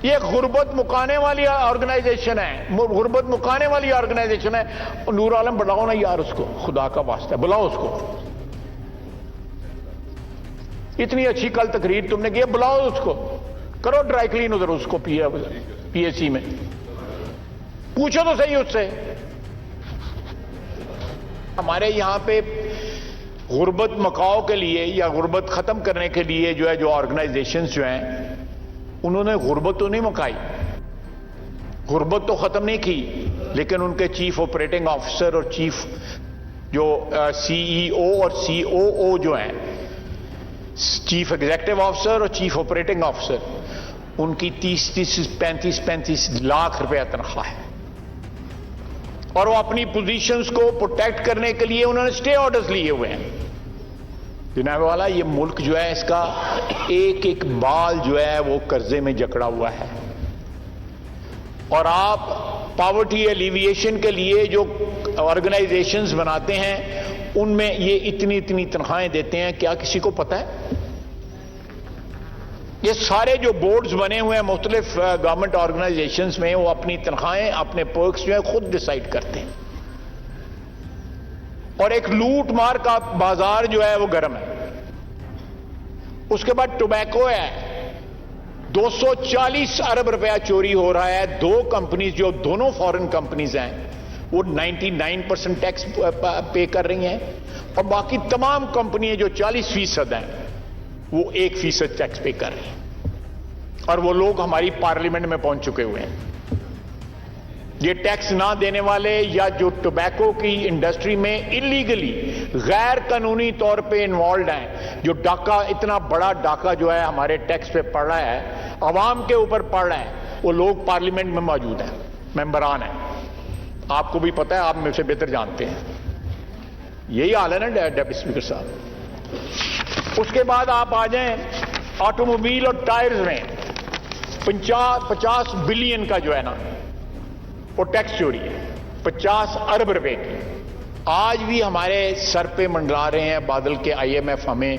ये गुर्बत मुकाने वाली ऑर्गेनाइजेशन है, गुर्बत मुकाने वाली ऑर्गेनाइजेशन है। नूर आलम बुलाओ ना यार उसको, खुदा का वास्ता बुलाओ उसको। इतनी अच्छी कल तकरीर तुमने की, बुलाओ उसको, करो ड्राई क्लीन उधर उसको पीएससी में, पूछो तो सही उससे। हमारे यहां पे गुर्बत मकाओ के लिए या गुर्बत खत्म करने के लिए जो है, जो ऑर्गेनाइजेशंस जो हैं, उन्होंने गुर्बत तो नहीं मकाई, गुर्बत तो खत्म नहीं की, लेकिन उनके चीफ ऑपरेटिंग ऑफिसर और चीफ जो सीईओ और सीओओ जो हैं, चीफ एग्जीक्यूटिव ऑफिसर और चीफ ऑपरेटिंग ऑफिसर, उनकी 35 लाख रुपया तनख्वाह है, और वो अपनी पोजीशंस को प्रोटेक्ट करने के लिए उन्होंने स्टे ऑर्डर्स लिए हुए हैं। जनाब वाला, ये मुल्क जो है इसका एक एक बाल जो है वो कर्जे में जकड़ा हुआ है, और आप पॉवर्टी एलिविएशन के लिए जो ऑर्गेनाइजेशंस बनाते हैं उनमें ये इतनी इतनी तनख्वाहें देते हैं, क्या किसी को पता है? ये सारे जो बोर्ड्स बने हुए हैं मुख्तलिफ गवर्नमेंट ऑर्गेनाइजेशंस में, वो अपनी तनख्वाहें, अपने पर्क्स जो है खुद डिसाइड करते हैं, और एक लूट मार का बाजार जो है वो गर्म है। उसके बाद टोबैको है, 240 अरब रुपया चोरी हो रहा है। दो कंपनीज जो दोनों फॉरेन कंपनीज हैं वो 99% टैक्स पे कर रही हैं, और बाकी तमाम कंपनियां जो 40% हैं वो 1% टैक्स पे कर रही हैं, और वो लोग हमारी पार्लियामेंट में पहुंच चुके हुए हैं। ये टैक्स ना देने वाले या जो टोबैको की इंडस्ट्री में इलीगली गैर कानूनी तौर पे इन्वॉल्व हैं, जो डाका, इतना बड़ा डाका जो है हमारे टैक्स पे पड़ रहा है, अवाम के ऊपर पड़ रहा है, वो लोग पार्लियामेंट में मौजूद हैं, मेंबरान हैं। आपको भी पता है, आप मुझसे बेहतर जानते हैं। यही हाल है ना डेप्टी स्पीकर साहब। उसके बाद आप आ जाएं ऑटोमोबाइल और टायर्स में 50 बिलियन का जो है ना वो टैक्स चोरी है, 50 अरब रुपए की। आज भी हमारे सर पे मंडरा रहे हैं बादल के IMF हमें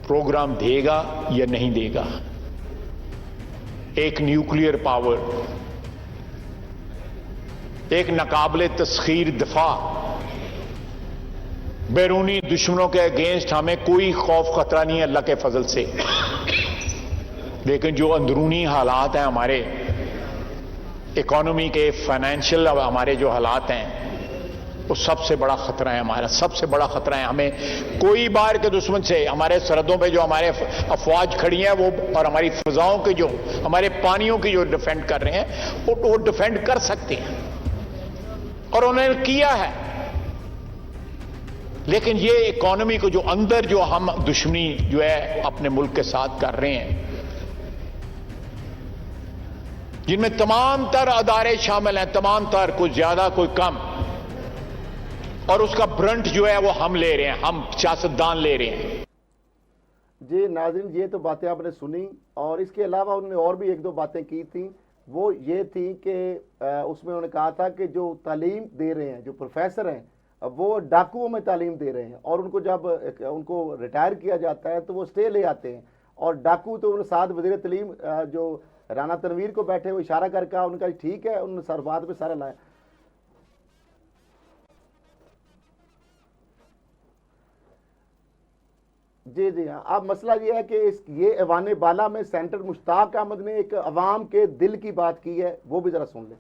प्रोग्राम देगा या नहीं देगा। एक न्यूक्लियर पावर, एक नाकाबिले तस्खीर दफा, बैरूनी दुश्मनों के अगेंस्ट हमें कोई खौफ खतरा नहीं है अल्लाह के फजल से, लेकिन जो अंदरूनी हालात हैं हमारे इकोनॉमी के, फाइनेंशियल हमारे जो हालात हैं, वो सबसे बड़ा खतरा है हमारा, सबसे बड़ा खतरा है। हमें कोई बाहर के दुश्मन से, हमारे सरहदों पे जो हमारे अफवाज खड़ी हैं वो, और हमारी फिजाओं के जो, हमारे पानियों की जो डिफेंड कर रहे हैं, वो डिफेंड कर सकते हैं, और उन्होंने किया है। लेकिन ये इकोनॉमी को जो अंदर जो हम दुश्मनी जो है अपने मुल्क के साथ कर रहे हैं, जिनमें तमाम तर अदारे शामिल हैं, तमाम तर, कोई ज्यादा कोई कम, और उसका ब्रंट जो है वो हम ले रहे हैं, हम सियासतदान ले रहे हैं। जी नाज़रीन, ये तो बातें आपने सुनी, और इसके अलावा उन्होंने और भी एक दो बातें की थी। वो ये थी कि उसमें उन्होंने कहा था कि जो तालीम दे रहे हैं, जो प्रोफेसर हैं, वो डाकुओं में तालीम दे रहे हैं, और उनको जब उनको रिटायर किया जाता है तो वो स्टे ले आते हैं, और डाकू तो उन्होंने साथ वज़ीर तालीम जो राना तनवीर को बैठे हुए इशारा करके उनका ठीक है, उन्होंने सरबात पे सारा लाया। जी जी हाँ, अब मसला ये है कि ये ऐवान बाला में सेंटर मुश्ताक अहमद ने एक अवाम के दिल की बात की है, वो भी जरा सुन लें।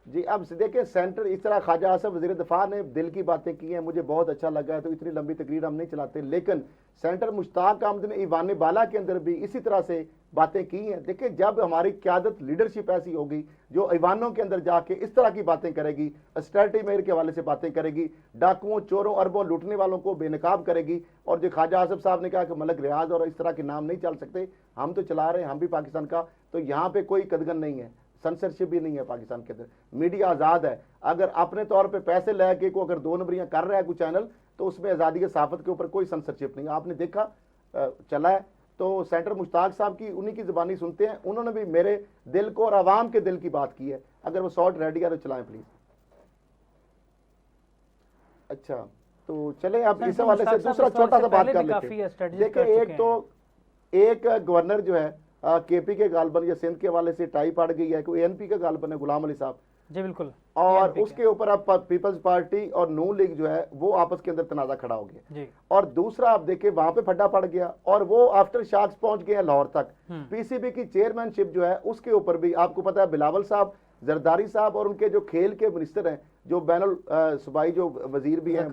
जी अब देखिए सेंटर इस तरह ख्वाजा आसिफ वज़ीर दिफा ने दिल की बातें की हैं, मुझे बहुत अच्छा लगा है, तो इतनी लंबी तकरीर हम नहीं चलाते, लेकिन सेंटर मुश्ताक अहमद ने ईवान बाला के अंदर भी इसी तरह से बातें की हैं। देखिए जब हमारी क़यादत लीडरशिप ऐसी होगी जो ईवानों के अंदर जाके इस तरह की बातें करेगी, स्ट्रेटजी मेयर के हवाले से बातें करेगी, डाकुओं चोरों अरबों लूटने वालों को बेनकाब करेगी, और जो ख्वाजा आसिफ साहब ने कहा कि मलक रियाज और इस तरह के नाम नहीं चल सकते, हम तो चला रहे हैं, हम भी पाकिस्तान का, तो यहाँ पे कोई कदगन नहीं है, सेंसरशिप भी नहीं है पाकिस्तान के अंदर, मीडिया आज़ाद है। अगर अपने तौर पे पैसे लेके को अगर 2 नंबरियां कर रहा है कोई चैनल, तो उसमें आज़ादी के सहाफ़त के ऊपर कोई सेंसरशिप नहीं है। आपने देखा चला है, तो सेंटर मुश्ताक साहब की उन्हीं की ज़बानी सुनते हैं, उन्होंने भी मेरे दिल को और आवाम के दिल की बात की है। अगर वो शॉर्ट रेडी है तो चलाएं प्लीज़। अच्छा तो चले आप इस हवाले से दूसरा छोटा सा बात कर लेते हैं। देखिए एक तो एक गवर्नर जो है केपी के गालबन या सिंध के हवाले से टाई पड़ गई है, कोई एनपी का गालबन है गुलाम अली साहब जी बिल्कुल, और उसके ऊपर अब पीपल्स पार्टी और नून लीग जो है वो आपस के अंदर तनाजा खड़ा हो गया जी। और दूसरा आप देखें वहां पे फड्डा पड़ गया और वो आफ्टर शॉक्स पहुंच गए लाहौर तक। पीसीबी की चेयरमैनशिप जो है उसके ऊपर भी आपको पता है बिलावल साहब, जरदारी साहब और उनके जो खेल के मिनिस्टर हैं, जो बैनुल सूबाई जो वजीर भी हैं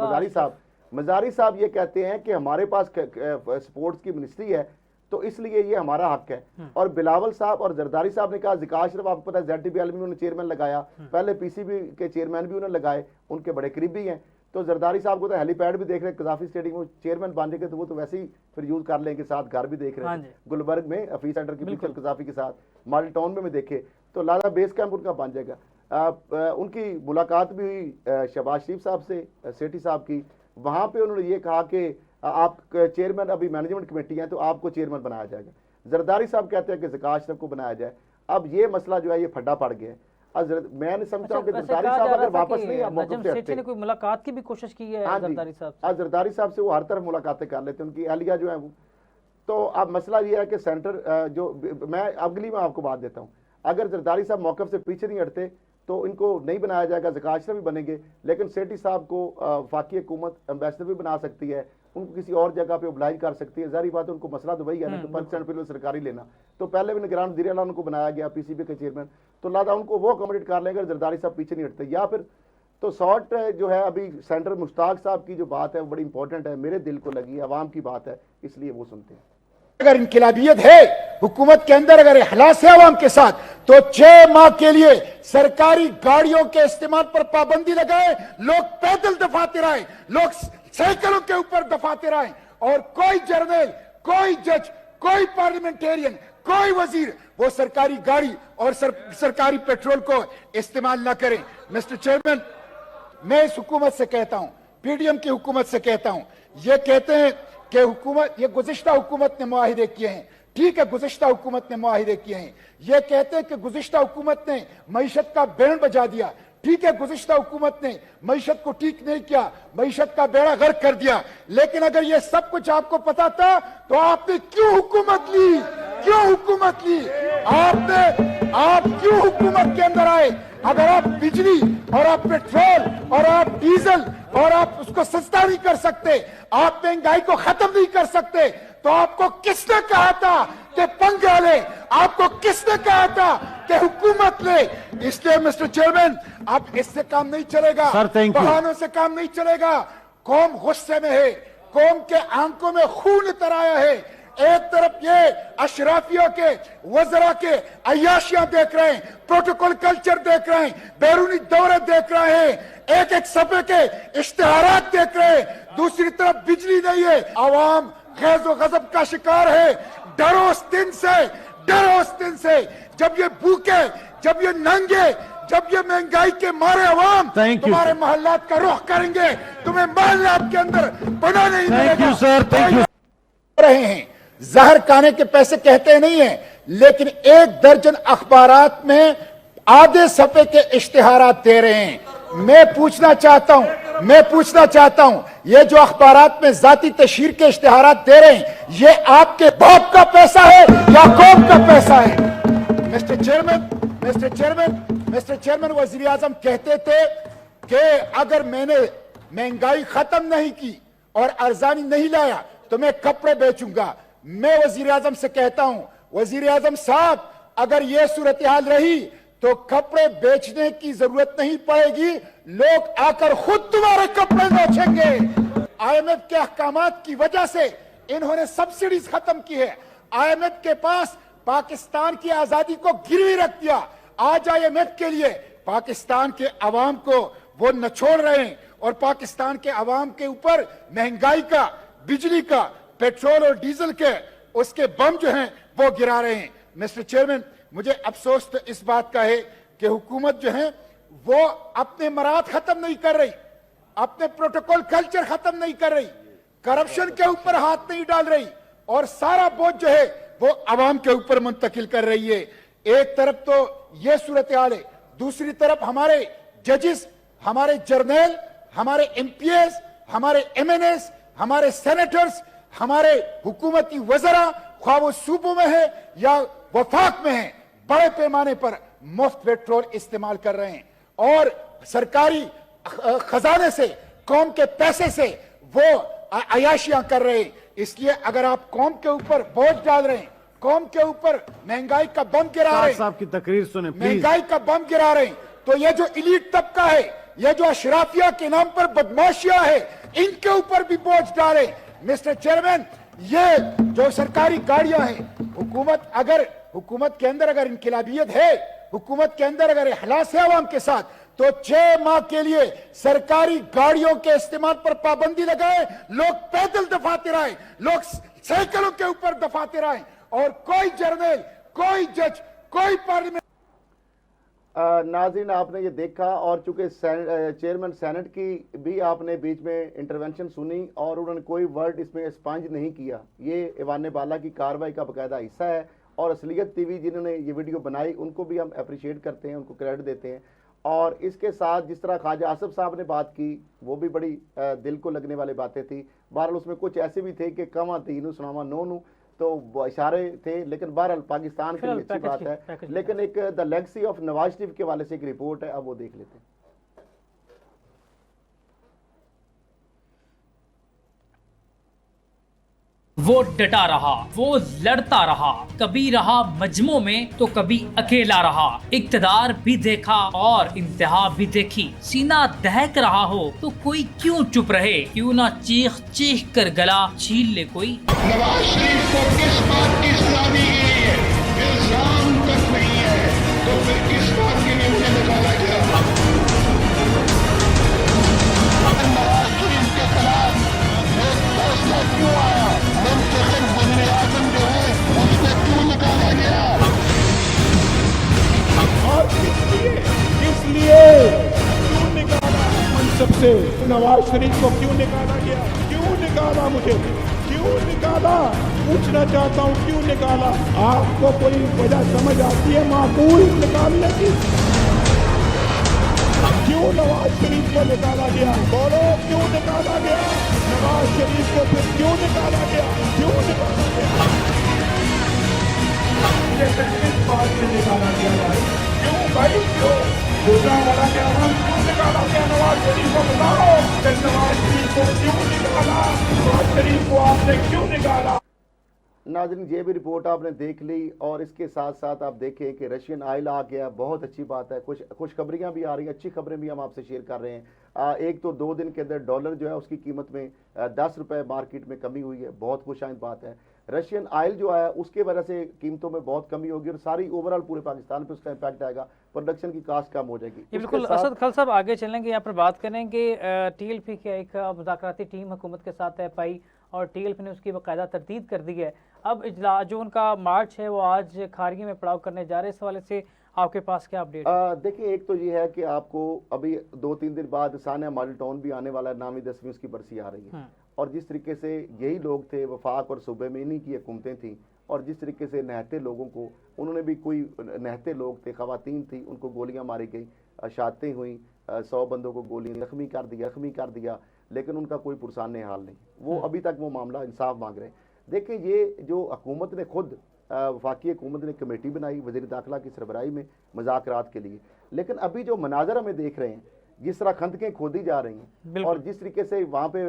मजारी साहब ये कहते हैं कि हमारे पास स्पोर्ट्स की मिनिस्ट्री है तो इसलिए ये हमारा हक है। और बिलावल साहब और जरदारी साहब ने कहा, ज़िका अशरफ आपको पता है ZTBL में उन्होंने चेयरमैन लगाया, पहले पीसीबी के चेयरमैन भी उन्होंने लगाए, उनके बड़े करीबी हैं। तो जरदारी साहब को तो हेलीपैड भी देख रहे, कजाफी स्टेडियम में चेयरमैन बन जाएंगे तो वो तो वैसे ही फिर यूज कर लेंगे, साथ घर भी देख रहे हैं गुलबर्ग में हफीज सेंटर के पीछे कजाफी के साथ, मॉडल टाउन में देखे तो लाला बेस कैंप उनका बन जाएगा। उनकी मुलाकात भी हुई शहबाज शरीफ साहब से, सेठी साहब की, वहाँ पे उन्होंने ये कहा कि आप चेयरमैन अभी मैनेजमेंट कमेटी है तो आपको चेयरमैन बनाया जाएगा। जरदारी साहब कहते हैं कि ज़िका अशरफ को बनाया जाए। अब ये मसला जो है ये फड्डा पड़ गया है। मैं नहीं समझता हूं कि जरदारी साहब अगर वापस नहीं मौक़िफ़ से हटते, ने कोई मुलाकात की भी कोशिश की है जरदारी साहब से। जरदारी साहब से वो हर तरफ मुलाकातें कर लेते हैं, उनकी एहलिया जो है वो। तो अब मसला ये है कि सेंटर जो मैं अगली में आपको बात देता हूँ, अगर जरदारी साहब मौक़िफ़ से पीछे नहीं हटते तो इनको नहीं बनाया जाएगा, ज़िका अशरफ भी बनेंगे, लेकिन सेठी साहब को वफाकी हुकूमत एम्बेसडर भी बना सकती है, उनको किसी और जगह पे ओब्लाइज कर सकती है। जारी बात है उनको मसला तो वही है ना, तो % फिर सरकारी लेना, तो पहले भी निगरान वज़ीर आला उनको बनाया गया पीसीबी के चेयरमैन, तो लादा उनको वो अकोमोडेट कर लेंगे, जरदारी साहब पीछे नहीं हटते। या फिर तो शॉर्ट जो है अभी सेंटर मुश्ताक साहब की जो बात है वो बड़ी इंपॉर्टेंट है, मेरे दिल को लगी, आवाम की बात है, इसलिए वो सुनते हैं। अगर इनकलाबियत है हुकूमत के अंदर, अगर इखलास है आवाम के साथ, तो 6 माह के लिए सरकारी गाड़ियों के इस्तेमाल पर पाबंदी लगाए, लोग पैदल दफाते रहे, लोग साइकिलों के ऊपर दफाते रहे, और कोई जर्नल, कोई जज, कोई पार्लियामेंटेरियन, कोई वजीर वो सरकारी गाड़ी और सरकारी पेट्रोल को इस्तेमाल ना करे। मिस्टर चेयरमैन, मैं इस हुकूमत से कहता हूं, पीडीएम की हुकूमत से कहता हूं, ये कहते हैं कि हुकूमत, ये गुज़िश्ता हुकूमत ने मुआहिदे किए हैं, ठीक है गुज़िश्ता हुकूमत ने मुआहिदे किए हैं, ये कहते हैं कि गुज़िश्ता हुकूमत ने मईशत का बैंड बजा दिया, ठीक है गुज़िश्ता हुकूमत ने मईशत को ठीक नहीं किया, मईशत का बेड़ा गर्क कर दिया, लेकिन अगर ये सब कुछ आपको पता था तो आपने क्यों हुकूमत ली? क्यों हुकूमत ली? आप क्यों हुकूमत के अंदर आए? अगर आप बिजली और आप पेट्रोल और आप डीजल और आप उसको सस्ता नहीं कर सकते, आप महंगाई को खत्म नहीं कर सकते, तो आपको किसने कहा था कि पंगा ले? आपको किसने कहा था कि हुकूमत ले? इसलिए मिस्टर चेयरमैन, अब इससे काम नहीं चलेगा, बहानों से काम नहीं चलेगा। कौम गुस्से में है, कौम के आंखों में खून उतर आया है। एक तरफ ये अशराफियों के, वज़रा के अय्याशियां देख रहे हैं, प्रोटोकॉल कल्चर देख रहे हैं, बैरूनी दौरे देख रहे हैं, एक एक सफे के इश्तिहारात देख रहे हैं, दूसरी तरफ बिजली नहीं है, आवाम गैज़ो गज़ब का शिकार है। डरो उस दिन से, डरो उस दिन से जब ये भूखे, जब ये नंगे, जब ये महंगाई के मारे अवाम तुम्हारे मोहल्लात का रुख करेंगे, तुम्हें मोहल्लात के अंदर बना नहीं मिलेगा। रहे हैं जहर खाने के पैसे कहते नहीं है, लेकिन 1 दर्जन अखबारात में आधे सफे के इश्तिहारात दे रहे हैं। मैं पूछना चाहता हूं ये जो अखबारात में जाती तशहीर के इश्तिहारात दे रहे हैं, ये आपके बाप का पैसा है या कौम का पैसा है? मिस्टर चेयरमैन, वजीर आजम कहते थे कि अगर महंगाई खत्म नहीं की और अरजानी नहीं लाया तो मैं कपड़े बेचूंगा। मैं वजीर आजम से कहता हूं, वजीर आजम साहब, अगर यह सूरत हाल रही तो कपड़े बेचने की जरूरत नहीं पड़ेगी, लोग आकर खुद तुम्हारे कपड़े बेचेंगे। IMF के अहकामात की वजह से इन्होंने सब्सिडीज खत्म की है। IMF के पास पाकिस्तान की आजादी को गिरवी रख दिया। आज IMF के लिए पाकिस्तान के अवाम को वो नचोड़ रहे हैं और पाकिस्तान के अवाम के ऊपर महंगाई का, बिजली का, पेट्रोल और डीजल के उसके बम जो हैं वो गिरा रहे हैं। मिस्टर चेयरमैन, मुझे अफसोस तो इस बात का है कि हुकूमत जो है वो अपने मराद खत्म नहीं कर रही, अपने प्रोटोकॉल कल्चर खत्म नहीं कर रही, करप्शन के ऊपर हाथ नहीं डाल रही और सारा बोझ जो है वो अवाम के ऊपर मुंतकिल कर रही है। एक तरफ तो ये सूरत हाल है, दूसरी तरफ हमारे जजेस, हमारे जर्नल, हमारे MPs, हमारे MNS, हमारे सेनेटर्स, हमारे हुकूमती वज़रा, ख्वाह वो सूबों में है या वफाक में है, बड़े पैमाने पर मुफ्त पेट्रोल इस्तेमाल कर रहे हैं और सरकारी खजाने से, कौम के पैसे से वो अयाशियां कर रहे हैं। इसलिए अगर आप कौम के ऊपर बोझ डाल रहे हैं, कौम के ऊपर महंगाई का बम गिरा रहे हैं, साहब की तकरीर सुने महंगाई का बम गिरा रहे हैं, तो ये जो इलीट तबका है, ये जो अशराफिया के नाम पर बदमाशियां है, इनके ऊपर भी बोझ डाले। मिस्टर चेयरमैन, ये जो सरकारी गाड़ियां हैं, हुकूमत के अंदर अगर इनकलाबियत है, हुकूमत के अंदर अगर इखलास है अवाम के साथ, तो 6 माह के लिए सरकारी गाड़ियों के इस्तेमाल पर पाबंदी लगाए, लोग पैदल दफाते रहे, लोग साइकिलों के ऊपर दफाते रहे और कोई जर्नल, कोई जज, कोई पार्लियामेंट। नाज़रीन, आपने ये देखा और चूंकि चेयरमैन सेनेट की भी आपने बीच में इंटरवेंशन सुनी और उन्होंने कोई वर्ड इसमें स्पंज नहीं किया। ये ईवान बाला की कार्रवाई का बाकायदा हिस्सा है और असलियत TV जिन्होंने ये वीडियो बनाई उनको भी हम अप्रिशिएट करते हैं, उनको क्रेडिट देते हैं। और इसके साथ जिस तरह ख्वाजा आसिफ साहब ने बात की वो भी बड़ी दिल को लगने वाली बातें थी। बहरहाल उसमें कुछ ऐसे भी थे कि कमा तीनू सुनावा नोनू तो इशारे थे, लेकिन बहरहाल पाकिस्तान के लिए अच्छी बात है। लेकिन एक the legacy of Nawaz Sharif के वाले से एक रिपोर्ट है, अब वो देख लेते हैं। वो डटा रहा, वो लड़ता रहा, कभी रहा मजमों में तो कभी अकेला रहा, इक्तदार भी देखा और इंतहा भी देखी, सीना दहक रहा हो तो कोई क्यों चुप रहे, क्यों ना चीख चीख कर गला छीन ले कोई। नवाज शरीफ को किस बात की सजा दी गई है? इल्जाम तक नहीं है तो फिर किस बात के लिए उन्हें निकाला गया? नवाज शरीफ के खिलाफ एक फैसला क्यों आया? मुंतखब वज़ीर आज़म जो है उसको क्यों निकाला गया? और किस लिए क्यों निकाला मनसब से? नवाज शरीफ को क्यों निकाला गया? क्यों निकाला? मुझे क्यों निकाला पूछना चाहता हूँ, क्यों निकाला? आपको कोई वजह समझ आती है माकूल निकालने की? क्यों नवाज शरीफ को निकाला गया? बोलो, क्यों निकाला गया? नवाज शरीफ को फिर क्यों निकाला गया? क्यों निकाला गया? किस बात से निकाला गया भाई? क्यों भाई, क्यों? गुजरांवाला के आवाम क्यों निकाला गया? नवाज शरीफ को बताओ कि नवाज शरीफ को क्यों निकाला? नवाज शरीफ को आपने क्यों निकाला? नाज़रीन, ये भी रिपोर्ट आपने देख ली और इसके साथ साथ आप देखें कि रशियन ऑयल आ गया, बहुत अच्छी बात है। कुछ खुशखबरियाँ भी आ रही हैं, अच्छी खबरें भी हम आपसे शेयर कर रहे हैं। एक तो 2 दिन के अंदर डॉलर जो है उसकी कीमत में 10 रुपये मार्केट में कमी हुई है, बहुत खुशाइंद बात है। रशियन ऑयल जो है उसके वजह से कीमतों में बहुत कमी होगी और सारी ओवरऑल पूरे पाकिस्तान पे उसका इम्पैक्ट आएगा, प्रोडक्शन की कास्ट कम हो जाएगी। बिल्कुल असद खल साहब, आगे चलेंगे, यहाँ पर बात करेंगे TLP की एक मुज़ाकराती टीम हुकूमत के साथ है पाई और TLP ने उसकी बाकायदा तरदीद कर दी है। अब इजलास जो उनका मार्च है वो आज खारगी में पड़ाव करने जा रहे हैं, इस हवाले से आपके पास क्या अपडेट है? देखिए, एक तो ये है कि आपको अभी 2-3 दिन बाद सानिया मॉडल टाउन भी आने वाला है, 9वीं 10वीं उसकी बरसी आ रही है और जिस तरीके से यही लोग थे वफाक और सूबे में इन्हीं की हुकूमतें थी और जिस तरीके से नहते लोगों को उन्होंने भी, कोई नहते लोग थे, खवातीन थी, उनको गोलियां मारी गई, शहादतें हुई, 100 बंदों को गोली जख्मी कर दिया, लेकिन उनका कोई पुरसाने हाल नहीं। वो अभी तक वो मामला इंसाफ मांग रहे हैं। देखिए, ये जो हुकूमत ने खुद वफाकी हुकूमत ने कमेटी बनाई वज़ीर दाखिला की सरबराही में मुज़ाकरात के लिए, लेकिन अभी जो मनाजर हमें देख रहे हैं जिस तरह खंदकें खोदी जा रही हैं और जिस तरीके से वहाँ पे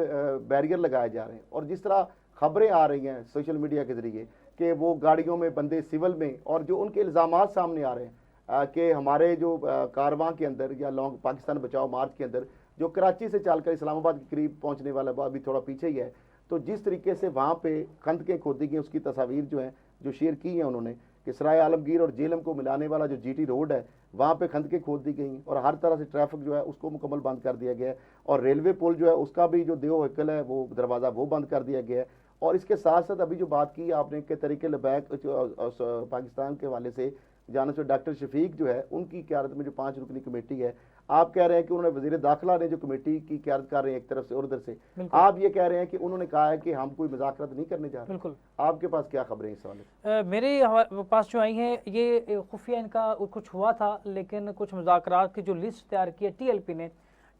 बैरियर लगाए जा रहे हैं और जिस तरह खबरें आ रही हैं सोशल मीडिया के जरिए कि वो गाड़ियों में बंदे सिविल में, और जो उनके इल्ज़ामात सामने आ रहे हैं कि हमारे जो कारवां के अंदर या लॉन्ग पाकिस्तान बचाओ मार्च के अंदर जो कराची से चलकर इस्लामाबाद के करीब पहुँचने वाला अभी थोड़ा पीछे ही है, तो जिस तरीके से वहाँ पे खंदकें खोदी गई उसकी तस्वीर जो है जो शेयर की हैं उन्होंने कि सराय आलमगीर और जेलम को मिलाने वाला जो जीटी रोड है वहाँ पे खंदकें खोद दी गई और हर तरह से ट्रैफिक जो है उसको मुकम्मल बंद कर दिया गया है, और रेलवे पुल जो है उसका भी जो देव व्हीकल है वो दरवाज़ा वो बंद कर दिया गया है। और इसके साथ साथ अभी जो बात की आपने के तरीके लबैक पाकिस्तान के हवाले से जानिब से डॉक्टर शफीक जो है उनकी क़यादत में जो 5 रुकनी कमेटी है, आप कह रहे हैं कि उन्होंने वज़ीर दाखिला ने जो कमेटी की क़यादत कर रहे हैं एक तरफ से और उधर से, आप ये कह रहे हैं कि उन्होंने कहा है कि हम कोई मुज़ाकरात नहीं करने जा रहे। बिल्कुल, आपके पास क्या खबरें इस सवाल? मेरे पास जो आई हैं ये खुफिया इनका कुछ हुआ था, लेकिन कुछ मुज़ाकरात की जो लिस्ट तैयार की है टीएलपी ने,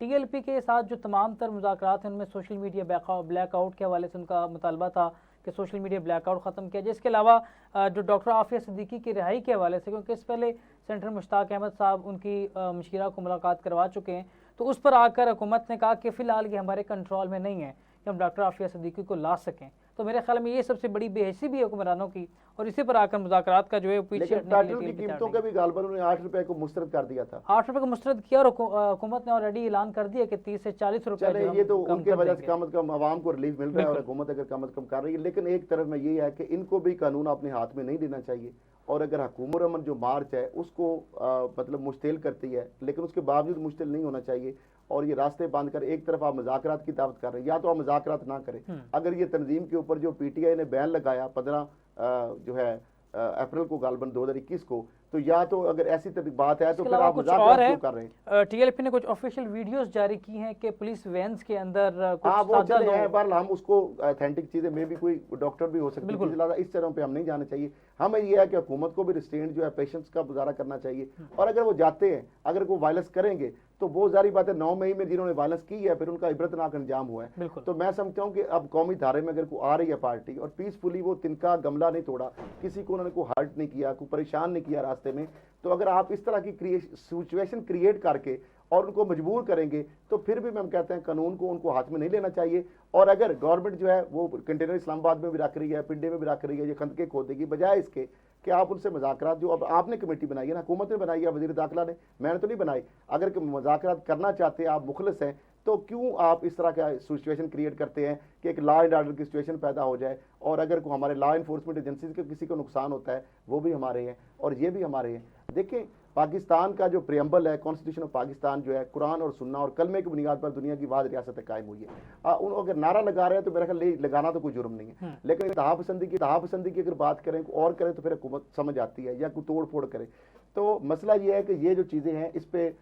टीएलपी के साथ जो तमाम तर मुज़ाकरात हैं उनमें सोशल मीडिया ब्लैकआउट के हवाले से उनका मुतालबा था कि सोशल मीडिया ब्लैकआउट ख़त्म किया जाए। इसके अलावा जो डॉक्टर आफिया सिद्दीकी की रिहाई के हवाले से, क्योंकि इससे पहले सेंटर मुश्ताक अहमद साहब उनकी मुशीरा को मुलाकात करवा चुके हैं, तो उस पर आकर हुकूमत ने कहा कि फ़िलहाल ये हमारे कंट्रोल में नहीं है कि हम डॉक्टर आफिया सिद्दीकी को ला सकें। तो मेरे ख्याल में ये सबसे बड़ी बेहसी भी है हुक्मरानों की, और इसी पर आकर मुज़ाकरात का जो है पीछे पेट्रोल की कीमतों का भी गालबन उन्होंने 8 रुपए को मुस्तरद कर दिया था। 8 रुपए को मुस्तरद किया और हुकूमत ने ऑलरेडी ऐलान कर दिया कि 30 से 40 रुपए। ये तो उनके वजह से कम अज कम आवाम को रिलीफ मिल रहा है और हुकूमत अगर कम अज कम कर रही है, लेकिन एक तरफ में ये है कि इनको भी कानून अपने हाथ में नहीं लेना चाहिए, और अगर हुकूमत अमन जो मार्च है उसको मतलब मुश्तिल करती है, लेकिन उसके बावजूद मुश्तिल नहीं होना चाहिए, और ये रास्ते बंद कर एक तरफ आप मुज़ाकरात की दावत कर रहे हैं, या तो आप मुज़ाकरात ना करें। अगर ये तंजीम के ऊपर जो पीटीआई ने बैन लगाया 15 जो है अप्रैल को गालबन 2021 को, तो या तो अगर ऐसी बात है तो फिर आप मुज़ाकरात क्यों कर रहे हैं? टीएलपी ने कुछ ऑफिशियल वीडियोस जारी की हैं कि पुलिस वैन्स के अंदर कुछ वो चले हैं, बहरहाल हम उसको ऑथेंटिक चीज़ें में भी कोई डॉक्टर भी हो सकती है, इस तरह पे हम नहीं जाना चाहिए। हमें यह है कि हुकूमत को भी रिस्ट्रेंट जो है पेशेंस का गुजारा करना चाहिए, और अगर वो जाते हैं अगर वो वायलेंस करेंगे तो बहुत सारी बातें 9 मई में जिन्होंने वायलेंस की है फिर उनका इबरतनाक अंजाम हुआ है। तो मैं समझता हूँ कि अब कौमी धारे में अगर कोई आ रही है पार्टी और पीसफुली वो तिनका गमला नहीं तोड़ा, किसी को उन्होंने कोई हर्ट नहीं किया, कोई परेशान नहीं किया रास्ते में, तो अगर आप इस तरह की सिचुएशन क्रिएट करके और उनको मजबूर करेंगे तो फिर भी हम कहते हैं कानून को उनको हाथ में नहीं लेना चाहिए। और अगर गवर्नमेंट जो है वो कंटेनर इस्लामाबाद में भी रख रही है, पिंडे में भी रख रही है, ये खंदकें खोदेगी, बजाय इसके कि आप उनसे मुज़ाकरात, जो अब आपने कमेटी बनाई है ना, हुकूमत ने बनाई है, वज़ीर दाखिला ने, मैंने तो नहीं बनाई, अगर मुज़ाकरात करना चाहते हैं, आप मुखलिस हैं, तो क्यों आप इस तरह का सिचुएशन क्रिएट करते हैं कि एक लॉ एंड ऑर्डर की सिचुएशन पैदा हो जाए, और अगर को हमारे लॉ इन्फोर्समेंट एजेंसीज के किसी को नुकसान होता है वो भी हमारे हैं और ये भी हमारे हैं। देखें पाकिस्तान का जो प्रियम्बल है, कॉन्स्टिट्यूशन ऑफ पाकिस्तान जो है, कुरान और सुन्ना और कलमे की बुनियाद पर दुनिया की वाद रियासतें कायम हुई है। उन अगर नारा लगा रहे हैं तो मेरा ख्याल लगाना तो कोई जुर्म नहीं है, लेकिन तहापसंदी की अगर बात करें और करें तो फिर हुकूमत समझ आती है, या कोई तोड़ फोड़ करे। तो मसला ये है कि ये जो चीज़ें हैं इस पर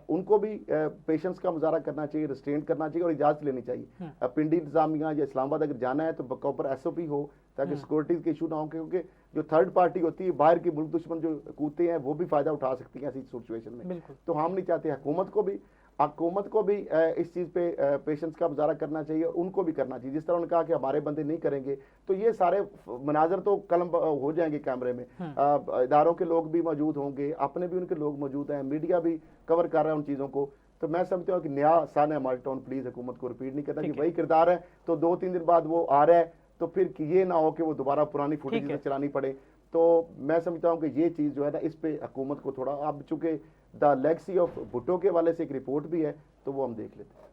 उनको भी पेशेंस का मुजाहरा करना चाहिए, रिस्ट्रेंट करना चाहिए और इजाज़त लेनी चाहिए। पिंडी इंतजामिया या इस्लामाबाद अगर जाना है तो प्रॉपर SOP हो ताकि सिक्योरिटीज़ के इशू ना हो, क्योंकि जो थर्ड पार्टी होती है, बाहर की मुल्क दुश्मन जो कूदते हैं वो भी फ़ायदा उठा सकती हैं ऐसी सिचुएशन में। तो हम नहीं चाहते, हुकूमत को भी इस चीज़ पे पेशेंस का मुजाहरा करना चाहिए और उनको भी करना चाहिए। जिस तरह उन्होंने कहा कि हमारे बंदे नहीं करेंगे तो ये सारे मनाजर तो कलम हो जाएंगे कैमरे में, इदारों के लोग भी मौजूद होंगे, अपने भी उनके लोग मौजूद हैं, मीडिया भी कवर कर रहा है उन चीज़ों को। तो मैं समझता हूँ कि नया साना माल्टोन प्लीज़ हुकूमत को रिपीट नहीं करना कि वही किरदार है तो 2-3 दिन बाद वो आ रहा है तो फिर ये ना हो कि वो दोबारा पुरानी फुटेज चलानी पड़े। तो मैं समझता हूँ कि ये चीज़ जो है ना इस पे हुकूमत को थोड़ा, अब चूंकि द लेगेसी ऑफ भुट्टो के वाले से एक रिपोर्ट भी है तो वो हम देख लेते हैं।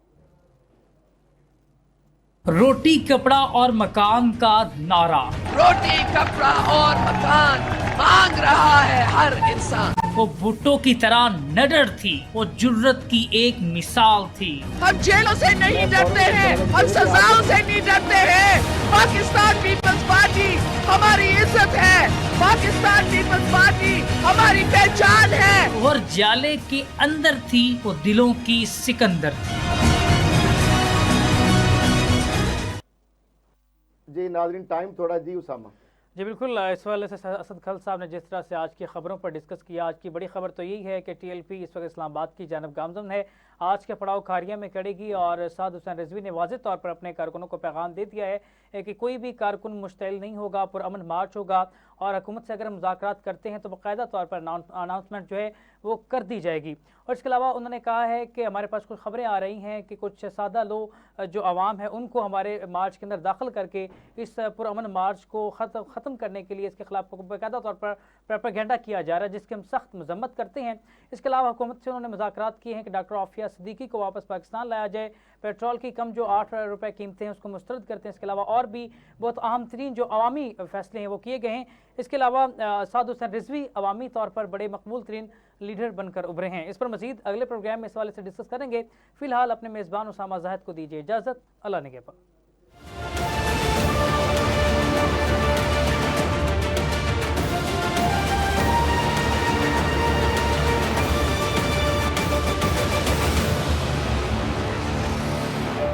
रोटी कपड़ा और मकान का नारा, रोटी कपड़ा और मकान मांग रहा है हर इंसान। वो भुट्टो की तरह निडर थी, वो जुर्रत की एक मिसाल थी। हम जेलों से नहीं डरते हैं, हम सजाओं से नहीं डरते हैं। पाकिस्तान पीपल्स पार्टी हमारी इज्जत है, पाकिस्तान पीपल्स पार्टी हमारी पहचान है। और जाले के अंदर थी वो दिलों की सिकंदर थी। जी नाज़रीन, टाइम थोड़ा जी उसामा। जी बिल्कुल, इस वाले से असद खल साहब ने जिस तरह से आज की खबरों पर डिस्कस किया, आज की बड़ी खबर तो यही है कि TLP इस वक्त इस्लामाबाद की जानब गामजन है, आज के पड़ाव खारिया में करेगी। और साद हुसैन रिजवी ने वाज़ेह तौर पर अपने कारकुनों को पैगाम दे दिया है कि कोई भी कारकुन मुश्तइल नहीं होगा, पुरअमन मार्च होगा, और हुकूमत से अगर हम मुज़ाकरात करते हैं तो बाकायदा तौर पर अनाउंसमेंट जो है वो कर दी जाएगी। और इसके अलावा उन्होंने कहा है कि हमारे पास कुछ खबरें आ रही हैं कि कुछ सादा लोग जो आवाम है उनको हमारे मार्च के अंदर दाखिल करके इस पुरअमन मार्च को ख़त्म करने के लिए इसके खिलाफ बाकायदा तौर पर प्रोपेगेंडा किया जा रहा है, जिसकी हम सख्त मजम्मत करते हैं। इसके अलावा हुकूमत से उन्होंने मुज़ाकरात किए हैं कि डॉक्टर आफिया सिद्दीकी को वापस पाकिस्तान लाया जाए, पेट्रोल की कम जो 8 रुपये कीमतें हैं उसको मुस्तरद करते हैं। इसके अलावा और भी बहुत अहम तरीन जो अवामी फैसले हैं वो किए गए हैं। इसके अलावा साद हुसैन रिजवी अवामी तौर पर बड़े मकबूल तरीन लीडर बनकर उभरे हैं। इस पर मजीद अगले प्रोग्राम में इस हवाले से डिस्कस करेंगे। फिलहाल अपने मेज़बान उसामा ज़ाहिद को दीजिए इजाज़त। अल्लाह निगहबान।